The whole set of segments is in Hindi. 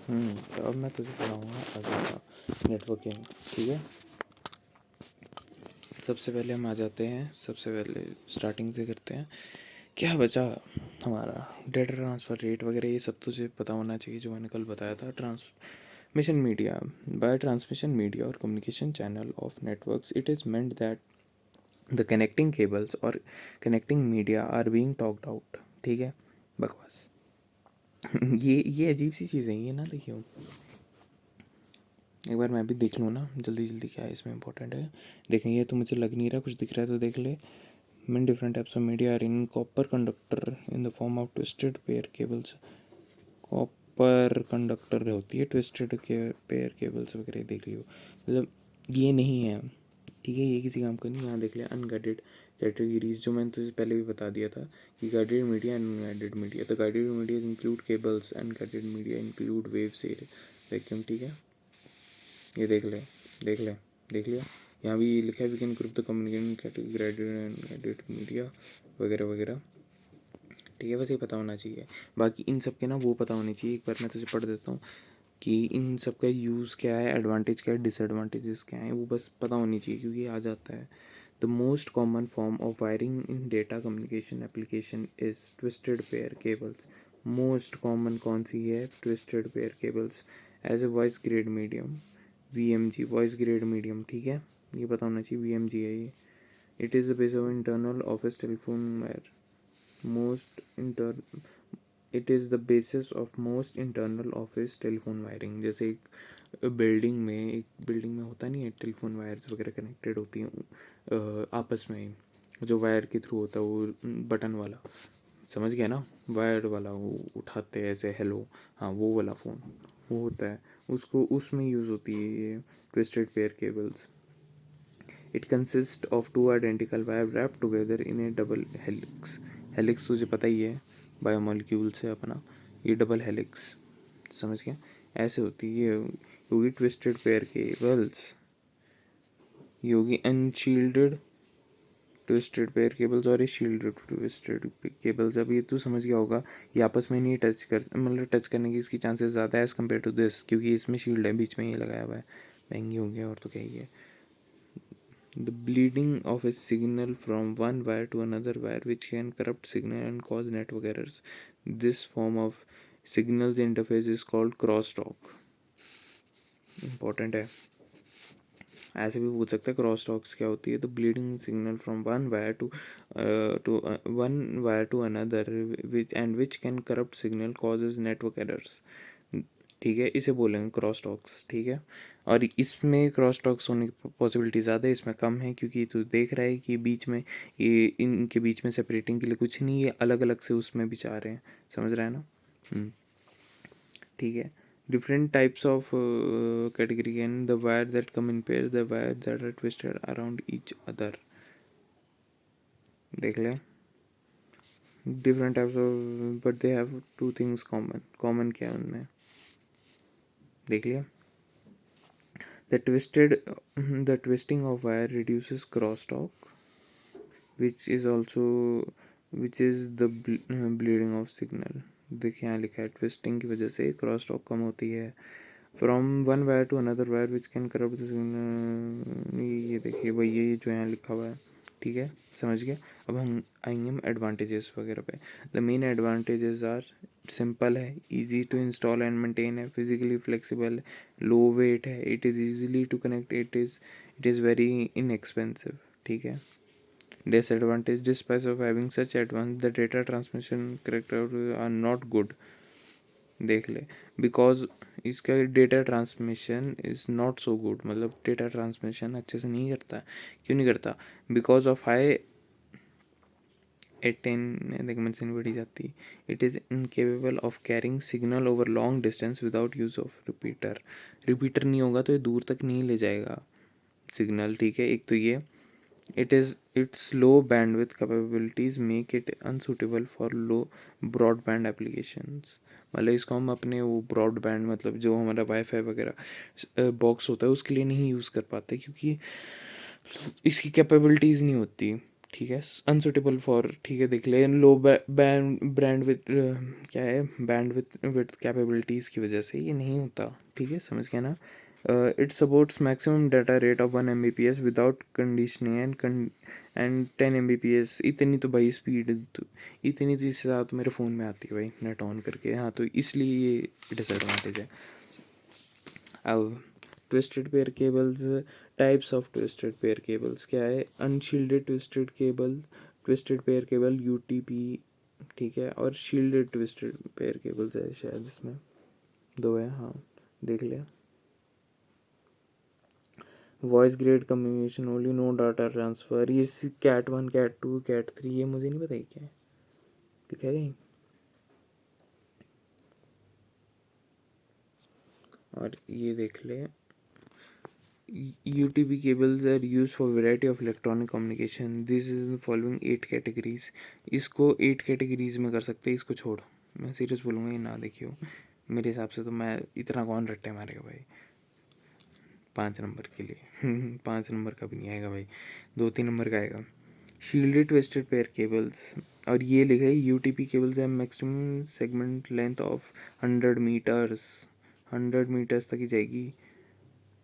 तो अब मैं तुझे पढ़ाऊँगा आगे नेटवर्किंग, ठीक है। सबसे पहले हम आ जाते हैं, सबसे पहले स्टार्टिंग से करते हैं। क्या बचा हमारा डेटा ट्रांसफ़र रेट वगैरह, ये सब तुझे पता होना चाहिए जो मैंने कल बताया था। Transmission media, by transmission media और communication channel of networks it is meant that the connecting cables और connecting media are being talked out, ठीक है। बकवास। ये अजीब सी चीज़ है ये ना, देखियो एक बार मैं भी देख लूँ ना जल्दी जल्दी, क्या है इसमें इंपॉर्टेंट है। देखें, ये तो मुझे लग नहीं रहा, कुछ दिख रहा है तो देख ले। Many different types of media are in copper conductor in the form of twisted pair cables. Copper conductor होती है, ट्विस्टेड के पेयर केबल्स वगैरह देख लियो। मतलब ये नहीं है, ठीक है, ये किसी काम का नहीं। यहाँ देख लिया अनगाइडेड कैटेगरीज, जो मैंने तुझे पहले भी बता दिया था कि guided media and unguided media. तो guided media include cables, unguided media include waves, vacuum, ठीक है। ये देख ले, देख ले, देख लिया। यहाँ भी लिखा है we can group the communication category guided and guided media वगैरह वगैरह, ठीक है। बस ये पता होना चाहिए। बाकी इन सब के ना वो पता होनी चाहिए। एक बार मैं तुझे पढ़ देता हूँ कि इन सब का यूज़ क्या है, एडवांटेज क्या है, डिसएडवांटेजेस क्या हैं, वो बस पता होनी चाहिए क्योंकि आ जाता है। The most common form of wiring in data communication application is twisted pair cables. Most common कौन सी है? Twisted pair cables. As a voice grade medium, VMG, voice grade medium, ठीक है। ये पता होना चाहिए, VMG है ये। It is the base of internal office telephone wire, most inter it is the basis of most internal office telephone wiring. जैसे एक बिल्डिंग में होता नहीं है, टेलीफोन वायर्स वगैरह कनेक्टेड होती हैं आपस में ही, जो वायर के थ्रू होता है, वो बटन वाला, समझ गया ना, वायर वाला, वो उठाते हैं ऐसे, हेलो, हाँ वो वाला फ़ोन वो होता है, उसको उसमें यूज़ होती है ये twisted pair cables. It consist of two identical wire wrap together in a double helix. Helix तुझे पता ही है, बायोमोलिक्यूल से अपना, ये डबल हेलिक्स, समझ गया। ऐसे होती है ये होगी ट्विस्टेड पेयर केबल्स, ये होगी अनशील्डेड ट्विस्टेड पेयर केबल्स और ये शील्डेड ट्विस्टेड केबल्स। अब ये तू समझ गया होगा, ये आपस में नहीं टच कर, मतलब टच करने की इसकी चांसेस ज़्यादा है एज़ कम्पेयर टू दिस, क्योंकि इसमें शील्ड है, बीच में ये लगाया हुआ है। महंगी हो गया और तो क्या ही है। The bleeding of a signal from one wire to another wire which can corrupt signal and cause network errors. This form of signals interface is called crosstalk. Important है, ऐसे भी पूछ सकते हैं क्रॉस टॉक्स क्या होती है। तो bleeding signal from one wire to another which and which can corrupt signal causes network errors, ठीक है, इसे बोलेंगे क्रॉस टॉक्स, ठीक है। और इसमें क्रॉस टॉक्स होने की पॉसिबिलिटी ज़्यादा है, इसमें कम है, क्योंकि तू देख रहा है कि बीच में ये इनके बीच में सेपरेटिंग के लिए कुछ नहीं है, अलग अलग से उसमें भी चाह रहे हैं, समझ रहा है ना। ठीक है। Different types of category and the wire that come in pairs, the wire that are twisted around each other, देख ले। Different types of but they have two things common क्या है उनमें, देख लिया। the twisted the twisting of wire reduces crosstalk, which is also which is the bleeding of signal। देखिए यहाँ लिखा है ट्विस्टिंग की वजह से क्रॉस टॉक कम होती है। From one wire to another wire which can corrupt the signal, ये देखिए भाई, ये जो यहाँ लिखा हुआ है, ठीक है, समझ गया। अब हम आएंगे हम एडवांटेजेस वगैरह पे। The main advantages are, simple है, easy to install and maintain है, फिजिकली फ्लेक्सिबल है, लो वेट है, it is easily to connect, it is very inexpensive, ठीक है। Disadvantage, despite of having such advanced, the data transmission characteristics are not good, देख ले। बिकॉज इसका data transmission is not so good, मतलब डेटा ट्रांसमिशन अच्छे से नहीं करता। क्यों नहीं करता? बिकॉज ऑफ हाई एटेंशन बढ़ी जाती। It is incapable of carrying signal over long distance without use of repeater. Repeater नहीं होगा तो ये दूर तक नहीं ले जाएगा सिग्नल, ठीक है। एक तो ये, its low bandwidth capabilities make it unsuitable for low broadband applications। मतलब इसको हम अपने वो ब्रॉडबैंड, मतलब जो हमारा वाईफाई वगैरह बॉक्स होता है उसके लिए नहीं यूज़ कर पाते, क्योंकि इसकी कैपेबिलिटीज़ नहीं होती, ठीक है, अनसुटेबल फॉर, ठीक है देख ले, लो बैंड विथ, क्या है, बैंड विथ कैपेबिलिटीज़ की वजह से ये नहीं होता, ठीक है, समझ गया ना। It supports maximum data rate of 1 Mbps without conditioning and 10 Mbps। इतनी तो भाई स्पीड तो, इतनी तो इसके साथ मेरे फ़ोन में आती है भाई नेट ऑन करके, हाँ, तो इसलिए ये डिसएडवांटेज है। अब twisted pair cables, types of twisted pair cables क्या है, unshielded twisted cable, twisted pair cable UTP, ठीक है, और शील्डेड ट्विस्टेड पेयर केबल्स है शायद, इसमें दो है, हाँ, देख लिया। Voice grade communication only, no data transfer, ये कैट 1 कैट 2 कैट 3, ये मुझे नहीं पता क्या है, दिखाया कहीं। और ये देख ले, UTP cables are used for variety of electronic communication. This is the following 8 categories. इसको 8 categories में कर सकते हैं, इसको छोड़, मैं सीरियस बोलूँगा, ये ना देखियो, मेरे हिसाब से तो मैं इतना कौन रट्टे मारेगा भाई 5 नंबर के लिए 5 नंबर का भी नहीं आएगा भाई, 2-3 नंबर का आएगा। शील्डेड ट्विस्टेड पेयर केबल्स, और ये लिखा है UTP केबल्स है maximum segment length of 100 meters, 100 meters तक ही जाएगी।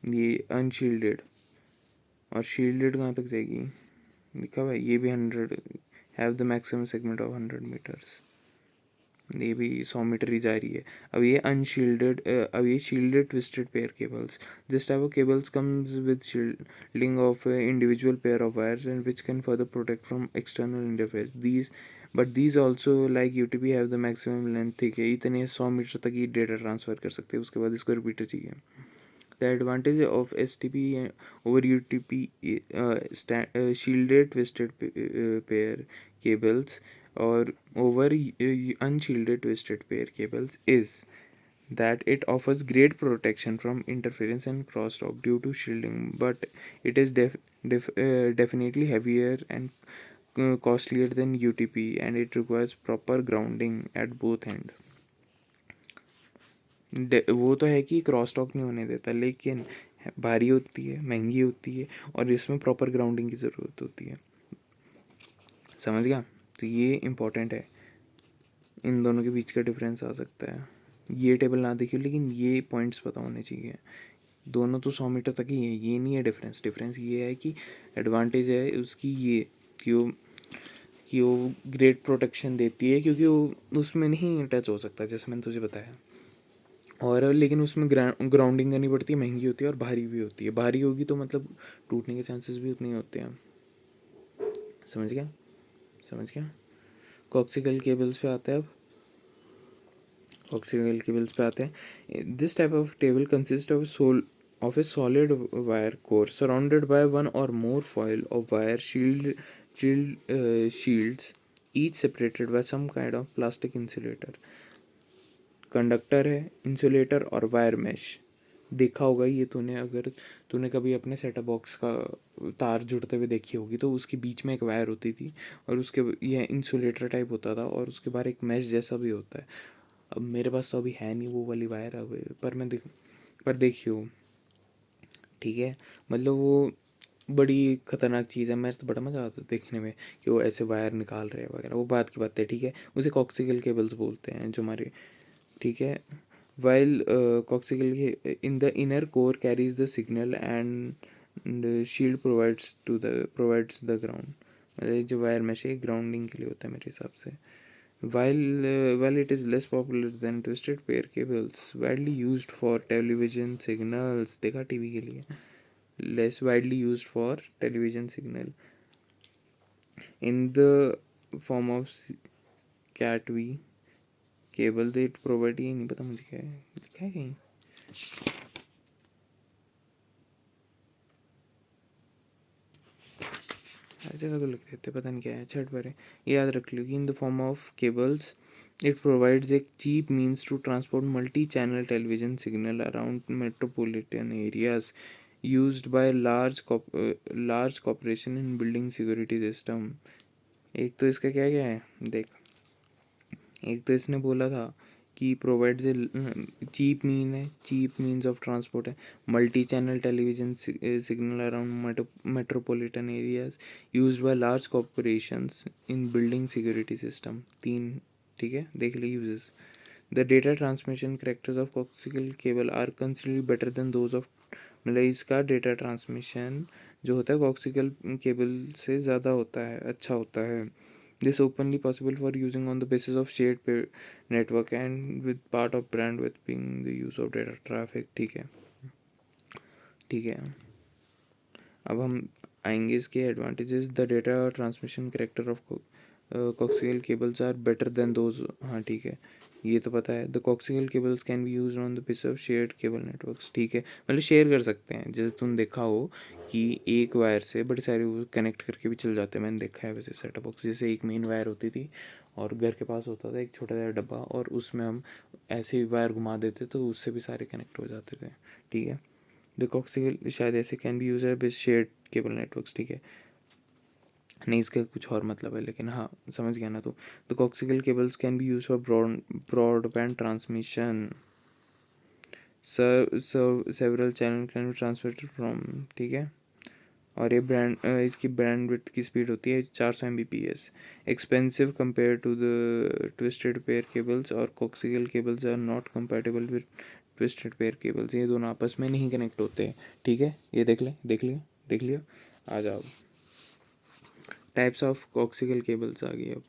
ये अनशील्डेड, और शील्डेड कहाँ तक जाएगी, लिखा हुआ है ये भी 100, have the maximum segment of 100 meters, ये भी 100 मीटर ही जा रही है। अब ये अनशील्डेड, अब ये shielded twisted pair cables, this type of cables comes with shielding of individual pair of wires and which can further protect from external interference, these but these also like UTP have the maximum length, ठीक है, इतने 100 मीटर तक ही डेटा ट्रांसफ़र कर सकते हैं, उसके बाद इसको रिपीटर चाहिए। The advantage of STP over UTP, shielded twisted pair cables or over unshielded twisted pair cables is that it offers great protection from interference and crosstalk due to shielding, but it is definitely heavier and costlier than UTP, and it requires proper grounding at both ends. वो तो है कि क्रॉस टॉक नहीं होने देता, लेकिन भारी होती है, महंगी होती है, और इसमें प्रॉपर ग्राउंडिंग की ज़रूरत होती है, समझ गया। तो ये इम्पोर्टेंट है, इन दोनों के बीच का डिफरेंस आ सकता है, ये टेबल ना देखिए लेकिन ये पॉइंट्स पता होने चाहिए। दोनों तो 100 मीटर तक ही है, ये नहीं है डिफरेंस, डिफरेंस ये है कि एडवांटेज है उसकी ये कि वो ग्रेट प्रोटेक्शन देती है, क्योंकि वो उसमें नहीं टच हो सकता जैसे मैंने तुझे बताया, और लेकिन उसमें ग्राउंडिंग करनी पड़ती है, महंगी होती है और भारी भी होती है, भारी होगी तो मतलब टूटने के चांसेस भी उतने ही होते हैं, समझ गया, समझ गया। कॉक्सिकल केबल्स पे आते हैं, अब कॉक्सिकल केबल्स पे आते हैं। This type of table consist of a solid wire core surrounded by one or more foil of wire shields each separated by some kind of plastic insulator. Conductor है, इंसुलेटर और वायर मैश, देखा होगा ये तूने, अगर तूने कभी अपने सेटअप बॉक्स का तार जुड़ते हुए देखी होगी तो उसके बीच में एक वायर होती थी, और उसके यह इंसुलेटर टाइप होता था, और उसके बाहर एक मैश जैसा भी होता है। अब मेरे पास तो अभी है नहीं वो वाली वायर, अब पर देखियो, ठीक है, मतलब वो बड़ी ख़तरनाक चीज़ है, मेरे तो बड़ा मज़ा आता है देखने में कि वो ऐसे वायर निकाल रहे हैं वगैरह, वो बात की बात है, ठीक है, उसे कॉक्सिकल केबल्स बोलते हैं जो हमारे, ठीक है। While coaxial in the inner core carries the signal and shield provides the ground, मतलब जो वायर मैश है ग्राउंडिंग के लिए होता है मेरे हिसाब से। While it is less popular than twisted pair cables, widely used for television signals, देखा टीवी के लिए, less widely used for television signal in the form of cat V cable rate provide, ये नहीं पता मुझे क्या है, लिखा है कहीं, हर जगह तो लिख देते, पता नहीं क्या है, छठ पर है, ये याद रख लो कि in the form of cables it provides a cheap means to transport multi channel television signal around metropolitan areas used by large corporation in building security system. एक तो इसका क्या क्या है देख, एक तो इसने बोला था कि provides a cheap means of transport है, multi channel television signal around metropolitan areas used by large corporations in building security system. 3, ठीक है, देख ली uses. The data transmission characters of coaxial cable are considerably better than those of, मतलब इसका डेटा ट्रांसमिशन जो होता है कोक्सियल केबल से ज़्यादा होता है, अच्छा होता है। This openly possible for using on the basis of shared network and with part of brand with being the use of data traffic. ठीक है, ठीक है। अब हम आएंगे इसके advantages. The data transmission character of coaxial cables are better than those, हाँ ठीक है, ये तो पता है। The coaxial cables can be use on the basis of shared cable networks, ठीक है, मतलब शेयर कर सकते हैं। जैसे तुम देखा हो कि एक वायर से बड़े सारे वो कनेक्ट करके भी चल जाते हैं, मैंने देखा है वैसे सेटअप बॉक्स। जैसे एक मेन वायर होती थी और घर के पास होता था एक छोटा सा डब्बा, और उसमें हम ऐसे ही वायर घुमा देते तो उससे भी सारे कनेक्ट हो जाते थे, ठीक है। द कोक्सियल शायद ऐसे can be use with shared cable networks, ठीक है, नहीं इसका कुछ और मतलब है, लेकिन हाँ समझ गया ना तू। The coaxial cables can be use for broadband transmission, several channel can be transmitted from, ठीक है। और ये इसकी बैंडविड्थ की स्पीड होती है 400 Mbps। Expensive compare to the twisted pair cables, और coaxial cables are not compatible with twisted pair cables, ये दोनों आपस में नहीं कनेक्ट होते हैं, ठीक है। ये देख ले, देख लिया, देख लिया। आ जाओ, टाइप्स ऑफ कोक्सियल केबल्स आ गई अब,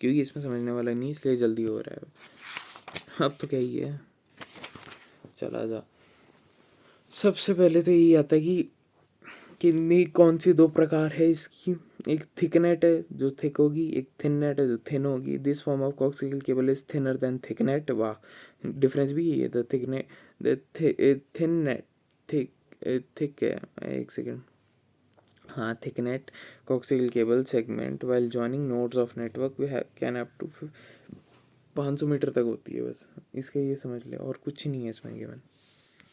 क्योंकि इसमें समझने वाला नहीं इसलिए जल्दी हो रहा है। अब तो क्या ही है, चला जा। सबसे पहले तो यही आता है कि कितनी कौन सी दो प्रकार है इसकी। एक थिक नेट है जो थिक होगी, एक थिन नेट है जो थिन होगी। This form of coaxial cable is thinner than thick net. वाह, डिफरेंस भी यही है। The thick net, the thin net, thick, thick है, एक सेकेंड, हाँ, thick net coaxial cable segment while joining nodes of network we can up to 500 metre तक होती है, बस इसका ये समझ ले, और कुछ ही नहीं है इसमें गिवन,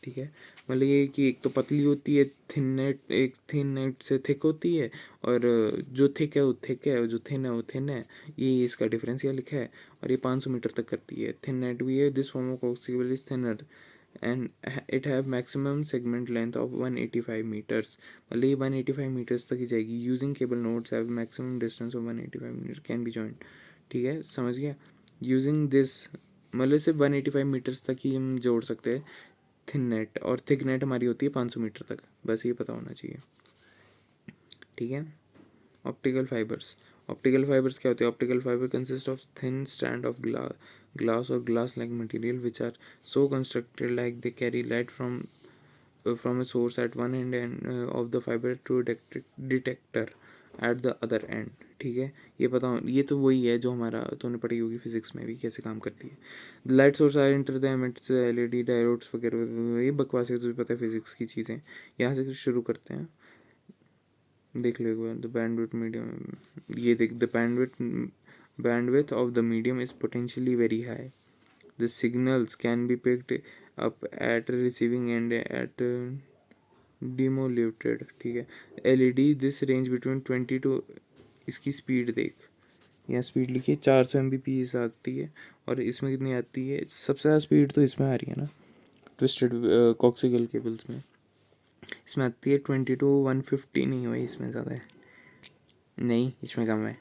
ठीक है। मतलब ये कि एक तो पतली होती है थिन नेट, एक थिन नेट से थिक होती है, और जो थिक है वो थिक है, और जो थिन है वो थिन है, ये इसका डिफरेंस यहाँ लिखा है। और ये 500 मीटर तक करती है। थिन नेट भी है, this form of coaxial is thinner and it have maximum segment length of 185 metres, मतलब ये 185 मीटर्स तक ही जाएगी। Using cable nodes have maximum distance of 185 metre can be joint, ठीक है, समझ गया। यूजिंग दिस, मतलब सिर्फ 185 मीटर्स तक ही हम जोड़ सकते हैं थिन नेट, और थिक नेट हमारी होती है 500 मीटर तक, बस ये पता होना चाहिए, ठीक है। ऑप्टिकल फाइबर्स, ऑप्टिकल फाइबर्स क्या होते हैं? Optical fibre consist of thin stand of glass or glass like material which are so constructed like they carry light from a source at one end and of the fiber to detector at the other end, ठीक है। ये पता हो, ये तो वही है जो हमारा तूने पढ़ी होगी फिजिक्स में भी कैसे काम करती है। Light source are inter the emits LED diodes वगैरह, ये बकवास है, तुझे पता है फिजिक्स की चीज़ें। यहाँ से शुरू करते हैं, देख लो एक बार। द बैंडविड्थ मीडियम, ये देख, the bandwidth of the medium is potentially very high. The signals can be picked up at receiving end at demodulated, ठीक है। LED this range between 20 to, इसकी स्पीड देख, यहाँ स्पीड लिखी है 400 Mbps आती है, और इसमें कितनी आती है? सबसे ज़्यादा स्पीड तो इसमें आ रही है ना, ट्विस्टेड कोक्सियल केबल्स में। इसमें आती है 20 to 150, नहीं भाई इसमें ज़्यादा है, नहीं इसमें कम है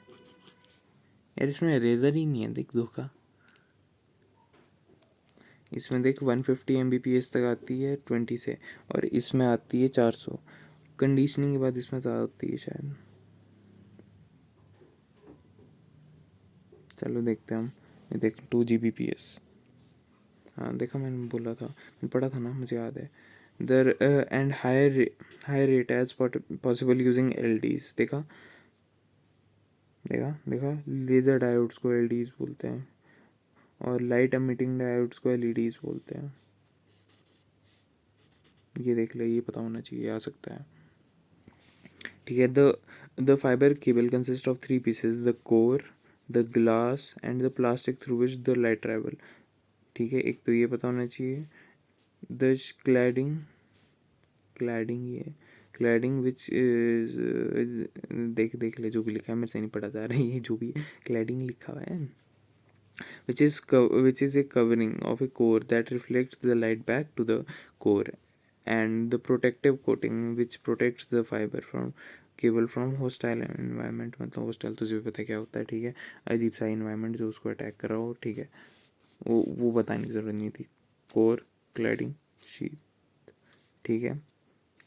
यार, इसमें रेजर ही नहीं है, देख धोखा। इसमें देख 150 Mbps तक आती है 20 से, और इसमें आती है 400। कंडीशनिंग के बाद इसमें ज़्यादा होती है शायद, चलो देखते हैं हम। ये देख 2 Gbps, हाँ देखा, मैंने बोला था, मैंने पढ़ा था ना, मुझे याद है। दर and higher rate as possible using LEDs, देखा, देखा, देखा, लेज़र डायोड्स को LEDs बोलते हैं, और लाइट एमिटिंग डायोड्स को LEDs बोलते हैं। ये देख ले, ये पता होना चाहिए, आ सकता है, ठीक है। The fibre cable consist of 3 pieces, the core, the glass and the plastic through which the light travel, ठीक है। एक तो ये पता होना चाहिए। द क्लैडिंग, क्लैडिंग ये क्लैडिंग विच इज, देख देख ले, जो भी लिखा है मेरे से नहीं पढ़ा जा रहा है, ये जो भी क्लैडिंग लिखा हुआ है, which is a covering of a core that reflects the light back to the core, and the protective coating which protects the fiber from cable from hostile environment, मतलब हॉस्टाइल तो जो पता क्या होता है, ठीक है, अजीब सा इन्वायरमेंट जो उसको अटैक कर रहा हो, ठीक है, वो बताने की ज़रूरत नहीं थी। कोर क्लैडिंग शीट, ठीक है,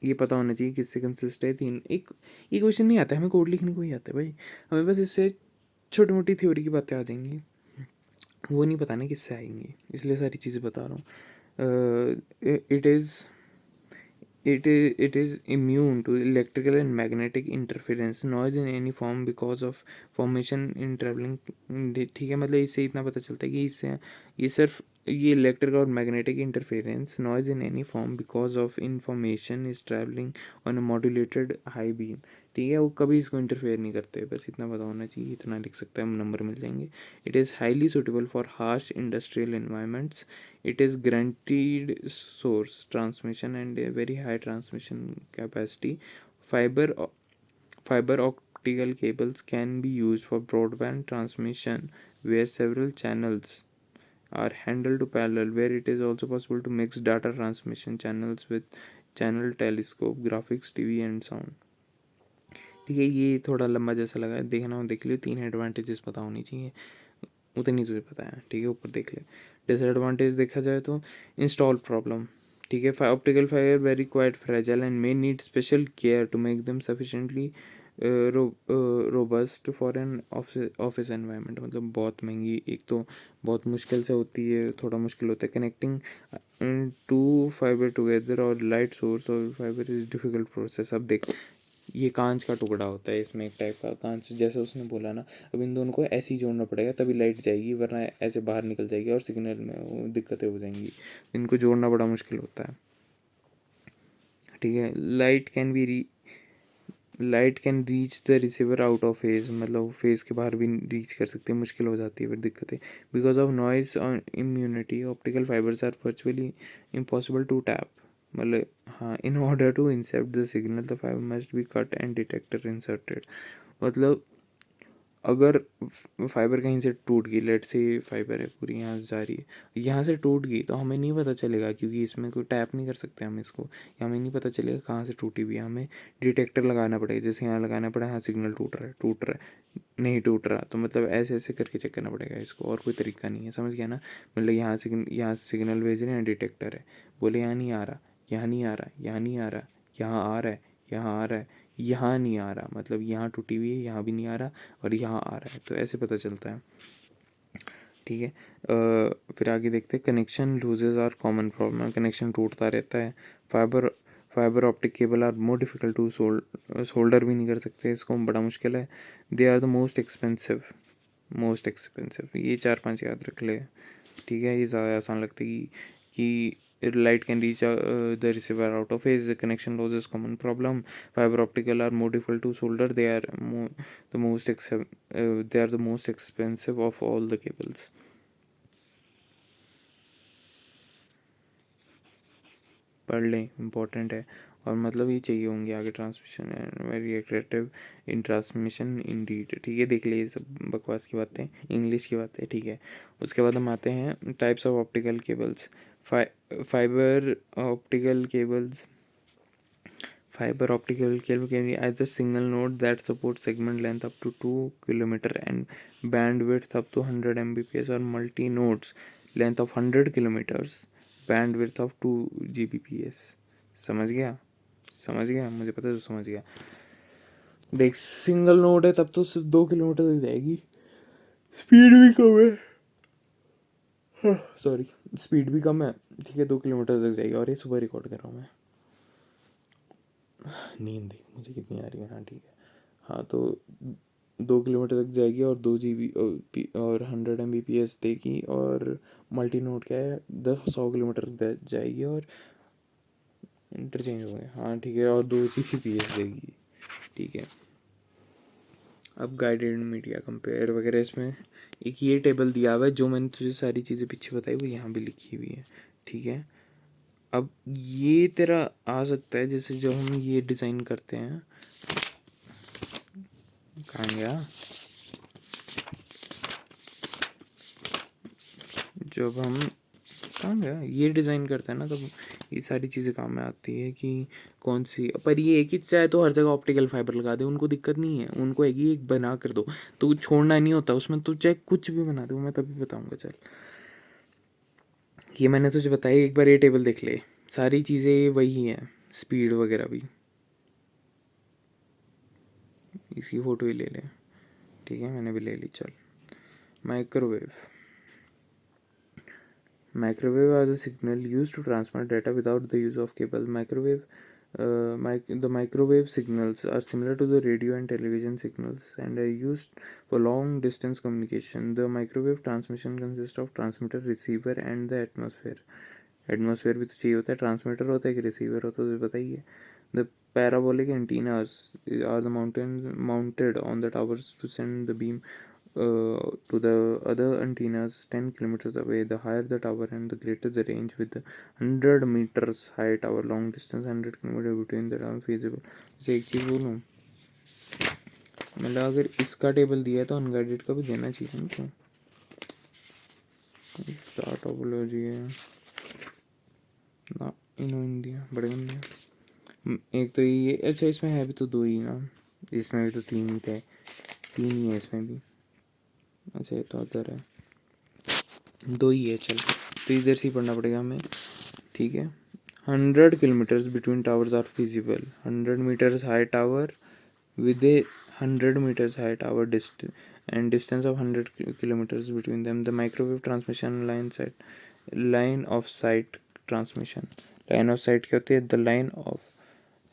ये पता होना चाहिए किससे कंसिस्ट है। तीन एक ये क्वेश्चन नहीं आता है, हमें कोड लिखने को ही आता है भाई, हमें बस इससे छोटी मोटी थ्योरी की बातें आ जाएंगी, वो नहीं पता ना किससे आएंगी, इसलिए सारी चीज़ें बता रहा हूँ। It is immune to electrical and magnetic interference, noise in any form because of formation in traveling, ठीक है, मतलब इससे इतना पता चलता है कि इससे ये सिर्फ ये इलेक्ट्रिक और magnetic interference, noise in any form because of information is travelling on a modulated high beam, ठीक है, वो कभी इसको इंटरफेयर नहीं करते, बस इतना पता होना चाहिए, इतना लिख सकता है, नंबर मिल जाएंगे। It is highly suitable for harsh industrial environments, it is guaranteed source transmission and a very high transmission capacity. fiber Fiber optical cables can be used for broadband transmission where several channels are handled to parallel, where it is also possible to mix data transmission channels with channel telescope graphics tv and sound, ठीक है, ये थोड़ा लंबा जैसा लगा है, देखना हो देख लियो, तीन एडवांटेजेस पता होनी चाहिए, उतनी तुझे पता है, ठीक है, ऊपर देख ले। डिसएडवांटेज देखा जाए तो इंस्टॉल प्रॉब्लम, ठीक है, optical fibre very quite fragile and may need special care to make them sufficiently robust for an office environment, मतलब बहुत महंगी, एक तो बहुत मुश्किल से होती है, थोड़ा मुश्किल होता है कनेक्टिंग टू फाइबर टुगेदर, और लाइट सोर्स और फाइबर इज डिफिकल्ट प्रोसेस। अब देख, ये कांच का टुकड़ा होता है, इसमें एक टाइप का कांच, जैसे उसने बोला ना, अब इन दोनों को ऐसे ही जोड़ना पड़ेगा तभी लाइट जाएगी, वरना ऐसे बाहर निकल जाएगी और सिग्नल में वो दिक्कतें हो जाएंगी, इनको जोड़ना बड़ा मुश्किल होता है, ठीक है। Light can reach the receiver out of phase, मतलब फेज के बाहर भी रीच कर सकते हैं, मुश्किल हो जाती है फिर दिक्कतें। Because of noise on immunity optical fibres are virtually impossible to tap, मतलब हाँ, in order to intercept the signal the fibre must be cut and detector inserted, मतलब अगर फाइबर कहीं से टूट गई, लेट से फाइबर है पूरी यहाँ से जा रही है, यहाँ से टूट गई तो हमें नहीं पता चलेगा, क्योंकि इसमें कोई टैप नहीं कर सकते हम इसको, या हमें नहीं पता चलेगा कहाँ से टूटी हुई है, हमें डिटेक्टर लगाना पड़ेगा, जैसे यहाँ लगाना पड़ा, हाँ सिग्नल टूट रहा है, नहीं टूट रहा, तो मतलब ऐसे ऐसे करके चेक करना पड़ेगा इसको, और कोई तरीका नहीं है, समझ गया ना, मतलब यहाँ से सिग्नल भेज रहे हैं, डिटेक्टर है, बोले यहाँ नहीं आ रहा, यहाँ नहीं आ रहा, यहाँ नहीं आ रहा, यहाँ आ रहा है, यहाँ आ रहा है, यहाँ नहीं आ रहा, मतलब यहाँ टूटी हुई है, यहाँ भी नहीं आ रहा, और यहाँ आ रहा है, तो ऐसे पता चलता है, ठीक है। फिर आगे देखते हैं, connection losses are common problem, connection टूटता रहता है। Fibre fibre optic cable are more difficult to solder भी नहीं कर सकते, इसको बड़ा मुश्किल है। They are the most expensive, ये 4-5 याद रख ले, ठीक है, ये ज़्यादा आसान लगता है कि light can reach the receiver out of phase, connection loss is common problem, fiber optical are more difficult to solder, they are the most expensive of all the cables। पढ़ लें, इम्पोर्टेंट है, और मतलब ये चाहिए होंगे आगे, transmission and very active in transmission indeed, ठीक है, देख लिए ये सब बकवास की बातें, इंग्लिश की बातें, ठीक है। उसके बाद हम आते हैं types of optical cables. Fibre optical cables Fiber optical cable can be either single node that supports segment length up to 2 km and bandwidth up to 100 Mbps, or multi nodes length of 100 kilometers, bandwidth of 2 Gbps। समझ गया, मुझे पता है तो समझ गया। देख, सिंगल नोड है तब तो सिर्फ 2 किलोमीटर तक जाएगी, स्पीड भी कम है, सॉरी, स्पीड भी कम है, ठीक है, 2 किलोमीटर तक जाएगी, और ये सुबह रिकॉर्ड कर रहा हूँ मैं, नींद देख मुझे कितनी आ रही है, हाँ ठीक है, हाँ तो 2 किलोमीटर तक जाएगी, और 2 GB और 100 Mbps देगी, और मल्टी नोड क्या है, 100 किलोमीटर तक जाएगी, और इंटरचेंज हो गए, हाँ ठीक है, और 2 Gbps देगी, ठीक है। अब गाइडेड मीडिया कंपेयर वगैरह, इसमें एक ये टेबल दिया हुआ है, जो मैंने तुझे सारी चीज़ें पीछे बताई वो यहाँ भी लिखी हुई है, ठीक है। अब ये तेरा आ सकता है, जैसे जो हम ये डिज़ाइन करते हैं, कहाँ गया, जब हम कहाँ गया ये डिज़ाइन करते हैं ना, तब ये सारी चीज़ें काम में आती है कि कौन सी। पर ये एक ही चाहे तो हर जगह ऑप्टिकल फाइबर लगा दे, उनको दिक्कत नहीं है, उनको एक ही एक बना कर दो तो छोड़ना नहीं होता उसमें, तो चाहे कुछ भी बना दो, मैं तभी बताऊँगा। चल ये मैंने तुझे बताया, एक बार ये टेबल देख ले, सारी चीज़ें वही हैं, स्पीड वगैरह भी। इसकी फ़ोटो ही ले ले, ठीक है, मैंने भी ले ली। चल microwave. Microwave are the signal used to transmit data without the use of cable. The microwave signals are similar to the radio and television signals and are used for long distance communication. The microwave transmission consists of transmitter, receiver, and the atmosphere. Atmosphere भी तो चाहिए होता है, ट्रांसमीटर होता है कि रिसीवर होता है, तो बताइए। The parabolic antennas are the mounted on the towers to send the beam to the other antennas 10 kilometers away. The higher the tower and the greater the range, with the 100 meters high tower long distance 100 kilometer between the tower feasible. जैसे एक चीज़ बोलूँ, मतलब अगर इसका टेबल दिया है तो अनगाइडेड का भी देना चाहिए ना। तो स्टार टोपोलॉजी है ना, इनो इंडिया बड़े गंदे हैं। एक तो ये, अच्छा इसमें है भी तो दो ही ना, इसमें भी तो तीन ही थे, तीन ही है इसमें भी। अच्छा ये तो अदर है, दो ही है। चल तो इधर से ही पढ़ना पड़ेगा हमें, ठीक है। 100 kilometers between towers are feasible. 100 meters high tower with a 100 meters high tower distance of 100 kilometers between them. The microwave transmission line of sight transmission. Line of sight क्या होती है? The line of,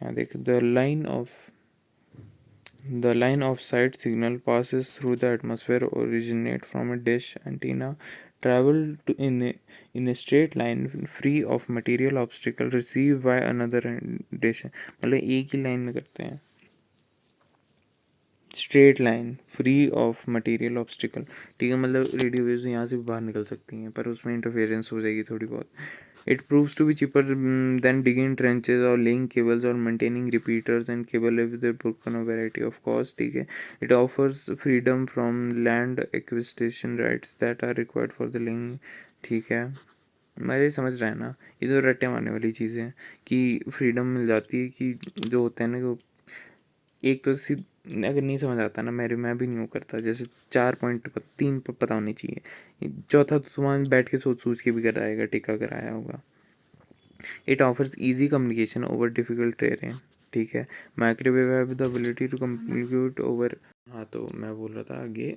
यहाँ देख, the line of sight signal passes through the atmosphere, originate from a dish antenna, travel in a straight line free of material obstacle, received by another dish. मतलब एक ही लाइन में करते हैं, straight line free of material obstacle, ठीक है। मतलब रेडियो वेव्स यहाँ से बाहर निकल सकती हैं, पर उसमें इंटरफेरेंस हो जाएगी थोड़ी बहुत। It proves to be cheaper than digging trenches और laying cables और maintaining repeaters and cable with a broken variety of cost, ठीक है। It offers freedom from land acquisition rights that are required for the laying, ठीक है। मेरे समझ रहा है ना, ये तो रट्टे मारने वाली चीज़ें हैं कि फ्रीडम मिल जाती है, कि जो होता है ना कि एक तो अगर नहीं समझ आता ना, मैं भी नहीं वो करता, जैसे 4 पॉइंट 3 पता होनी चाहिए, चौथा तो तुम्हारा बैठ के सोच सोच के भी कराएगा, टिका कराया होगा। It offers easy communication over difficult terrain, ठीक है। Microwave have the ability to communicate over, हाँ तो मैं बोल रहा था आगे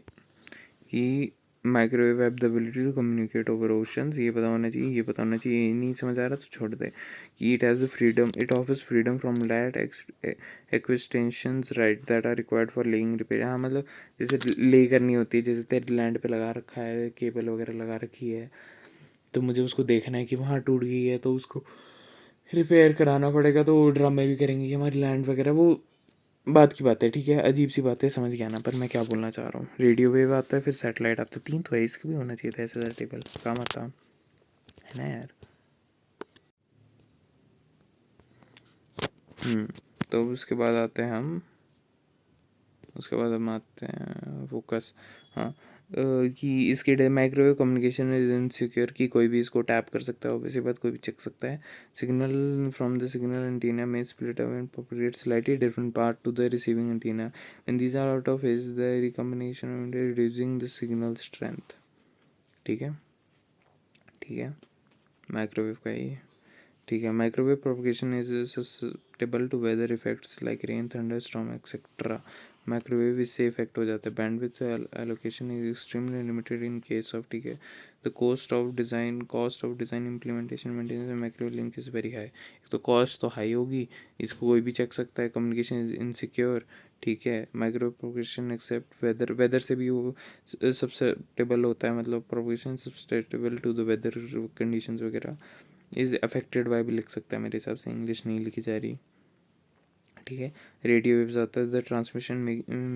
कि microwave have the ability to communicate over oceans, ये पता होना चाहिए, ये पता होना चाहिए। ये नहीं समझ आ रहा तो छोड़ दे। कि it has the freedom, it offers freedom from land extensions right that are required for laying repair. हाँ मतलब जैसे ले करनी होती है, जैसे तेरे लैंड पे लगा रखा है, केबल वगैरह लगा रखी है, तो मुझे उसको देखना है कि वहाँ टूट गई है तो उसको रिपेयर कराना पड़ेगा, तो वो ड्रामे भी करेंगे कि हमारी लैंड वगैरह, वो बात की बात है, ठीक है। अजीब सी बात है, समझ गया ना, पर मैं क्या बोलना चाह रहा हूँ। रेडियो वेव आता है, फिर सैटेलाइट आता है, तीन तो है, इसका भी होना चाहिए था ऐसा टेबल, काम आता है ना यार। तो उसके बाद आते हैं हम, उसके बाद हम आते हैं फोकस। हाँ कि इसके माइक्रोवेव कम्युनिकेशन इज इनसिक्योर, कि कोई भी इसको टैप कर सकता है, वैसे बात कोई भी चेक सकता है। Signal from the signal antenna में split up and propagate slightly different part to the receiving antenna. When these are out of phase, the recombination reducing the signal strength, ठीक है, ठीक है। माइक्रोवेव का ये, ठीक है। Microwave propagation is susceptible to weather effects like rain, thunder storm etcetera. Microwave इससे इफेक्ट हो जाता है। Bandwidth allocation is extremely limited in case of, ठीक है। The cost of design implementation maintenance microwave link is very high. एक तो कॉस्ट तो हाई होगी, इसको कोई भी चेक सकता है, कम्युनिकेशन इज इनसिक्योर, ठीक है। माइक्रोवेव प्रोपगेशन एक्सेप्ट वेदर से भी वो सब्सटेबल होता है, मतलब propagation susceptible to the weather conditions वगैरह। इज़ अफेक्टेड बाय भी लिख सकता है, मेरे हिसाब से इंग्लिश नहीं लिखी जा रही, ठीक है। रेडियो वेव्स आता है, the transmission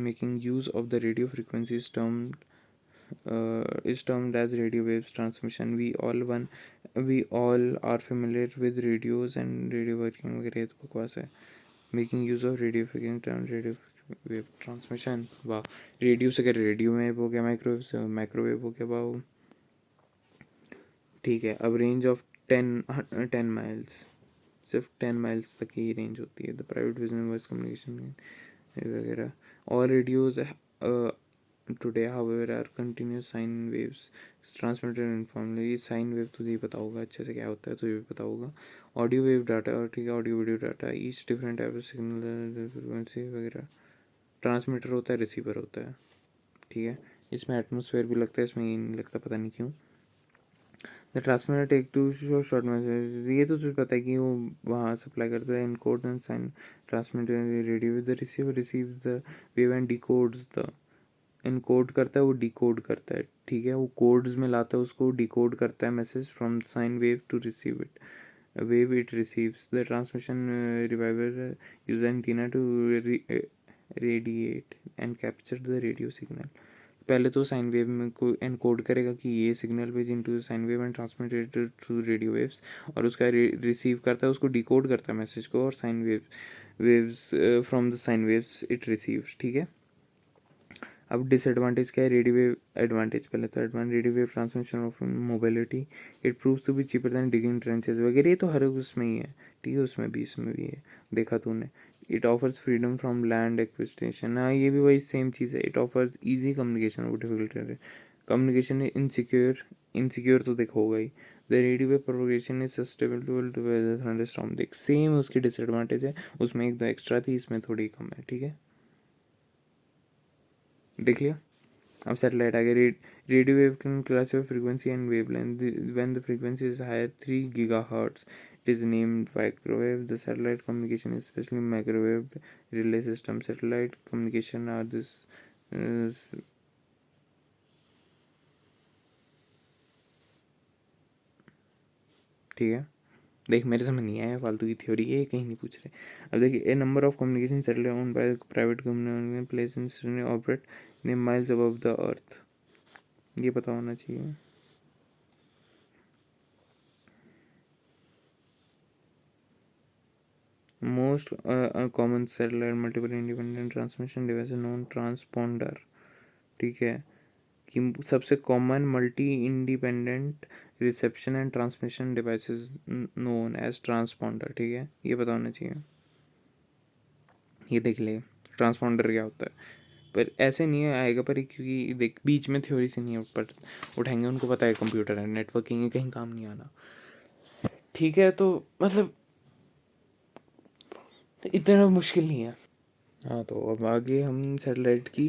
making use of the radio frequency is termed as radio waves transmission. We all are familiar with radios and radio working वगैरह, ये तो बकवास है। Making use of radio frequency radio wave transmission, वाह। रेडियो से क्या, रेडियो वेव हो गया, माइक्रोवेव से माइक्रोवेव हो गया, वाह। ठीक है। अब रेंज ऑफ 10 माइल्स, सिर्फ 10 माइल्स तक की रेंज होती है। The private business voice communication वगैरह। और radios today however are continuous sine waves transmitted uniformly. ये साइन वेव तुझे ही पता होगा अच्छे से क्या होता है, तुझे भी पता होगा। ऑडियो वेव डाटा, और ठीक है, audio video data, each different type of signal frequency वगैरह। ट्रांसमीटर होता है, रिसीवर होता है, ठीक है। इसमें एटमोसफेयर भी लगता है, इसमें ये नहीं लगता, पता नहीं क्यों। The transmitter take to show short message, ये तो तुझे पता है कि वो वहाँ सप्लाई करता है। Encode and sine transmitter radio, the receiver receive the wave and decodes the. Encode करता है, वो डिकोड करता है, ठीक है। वो कोड्स में लाता है, उसको डिकोड करता है message from sine wave to receive it wave it receives. The transmission reviver use antenna to radiate and capture the radio signal. पहले तो साइन वेव में को एनकोड करेगा कि ये सिग्नल भेज into sine wave and transmitted through radio waves, और उसका रिसीव करता है, उसको डिकोड करता है मैसेज को, और sine waves from the sine waves it receives, ठीक है। अब डिसएडवांटेज क्या है, रेडियो वेव एडवांटेज। पहले तो advance radio wave transmission of mobility, it proves to be cheaper than digging trenches वगैरह, ये तो हर उसमें ही है, ठीक है, उसमें भी है, देखा तूने। It offers freedom from land acquisition, हाँ ये भी वही सेम चीज़ है। इट ऑफर्स ईजी कम्युनिकेशन, वो डिफिकल्ट कम्युनिकेशन इनसिक्योर, इनसिक्योर तो देखो होगा ही। The radio wave propagation is sustainable to weather thunderstorm, देख सेम उसकी डिसएडवांटेज है, उसमें एक दो एक्स्ट्रा थी, इसमें थोड़ी कम है, ठीक है, देख लिया। अब सैटेलाइट आ गया। Radio wave can classify frequency and wavelength. When the frequency is higher 3 gigahertz it is named microwave. The satellite communication is specially microwave relay system. Satellite communication are this, ठीक है। देख मेरे समझ नहीं आया, फालतू की थ्योरी है, कहीं नहीं पूछ रहे। अब देखिए, a number of communication satellite owned by private company place in operate in miles above the earth, ये पता होना चाहिए। Most common satellite multiple independent transmission device known transponder, ठीक है, कि सबसे common multi independent reception and transmission devices known as transponder, ठीक है, ये पता होना चाहिए। ये देख ले ट्रांसपॉन्डर क्या होता है, पर ऐसे नहीं आएगा पर, क्योंकि देख बीच में थ्योरी से नहीं ऊपर उठाएंगे, उनको पता है कंप्यूटर है, नेटवर्किंग है, कहीं काम नहीं आना, ठीक है। तो मतलब इतना मुश्किल नहीं है। हाँ, तो अब आगे हम सैटेलाइट की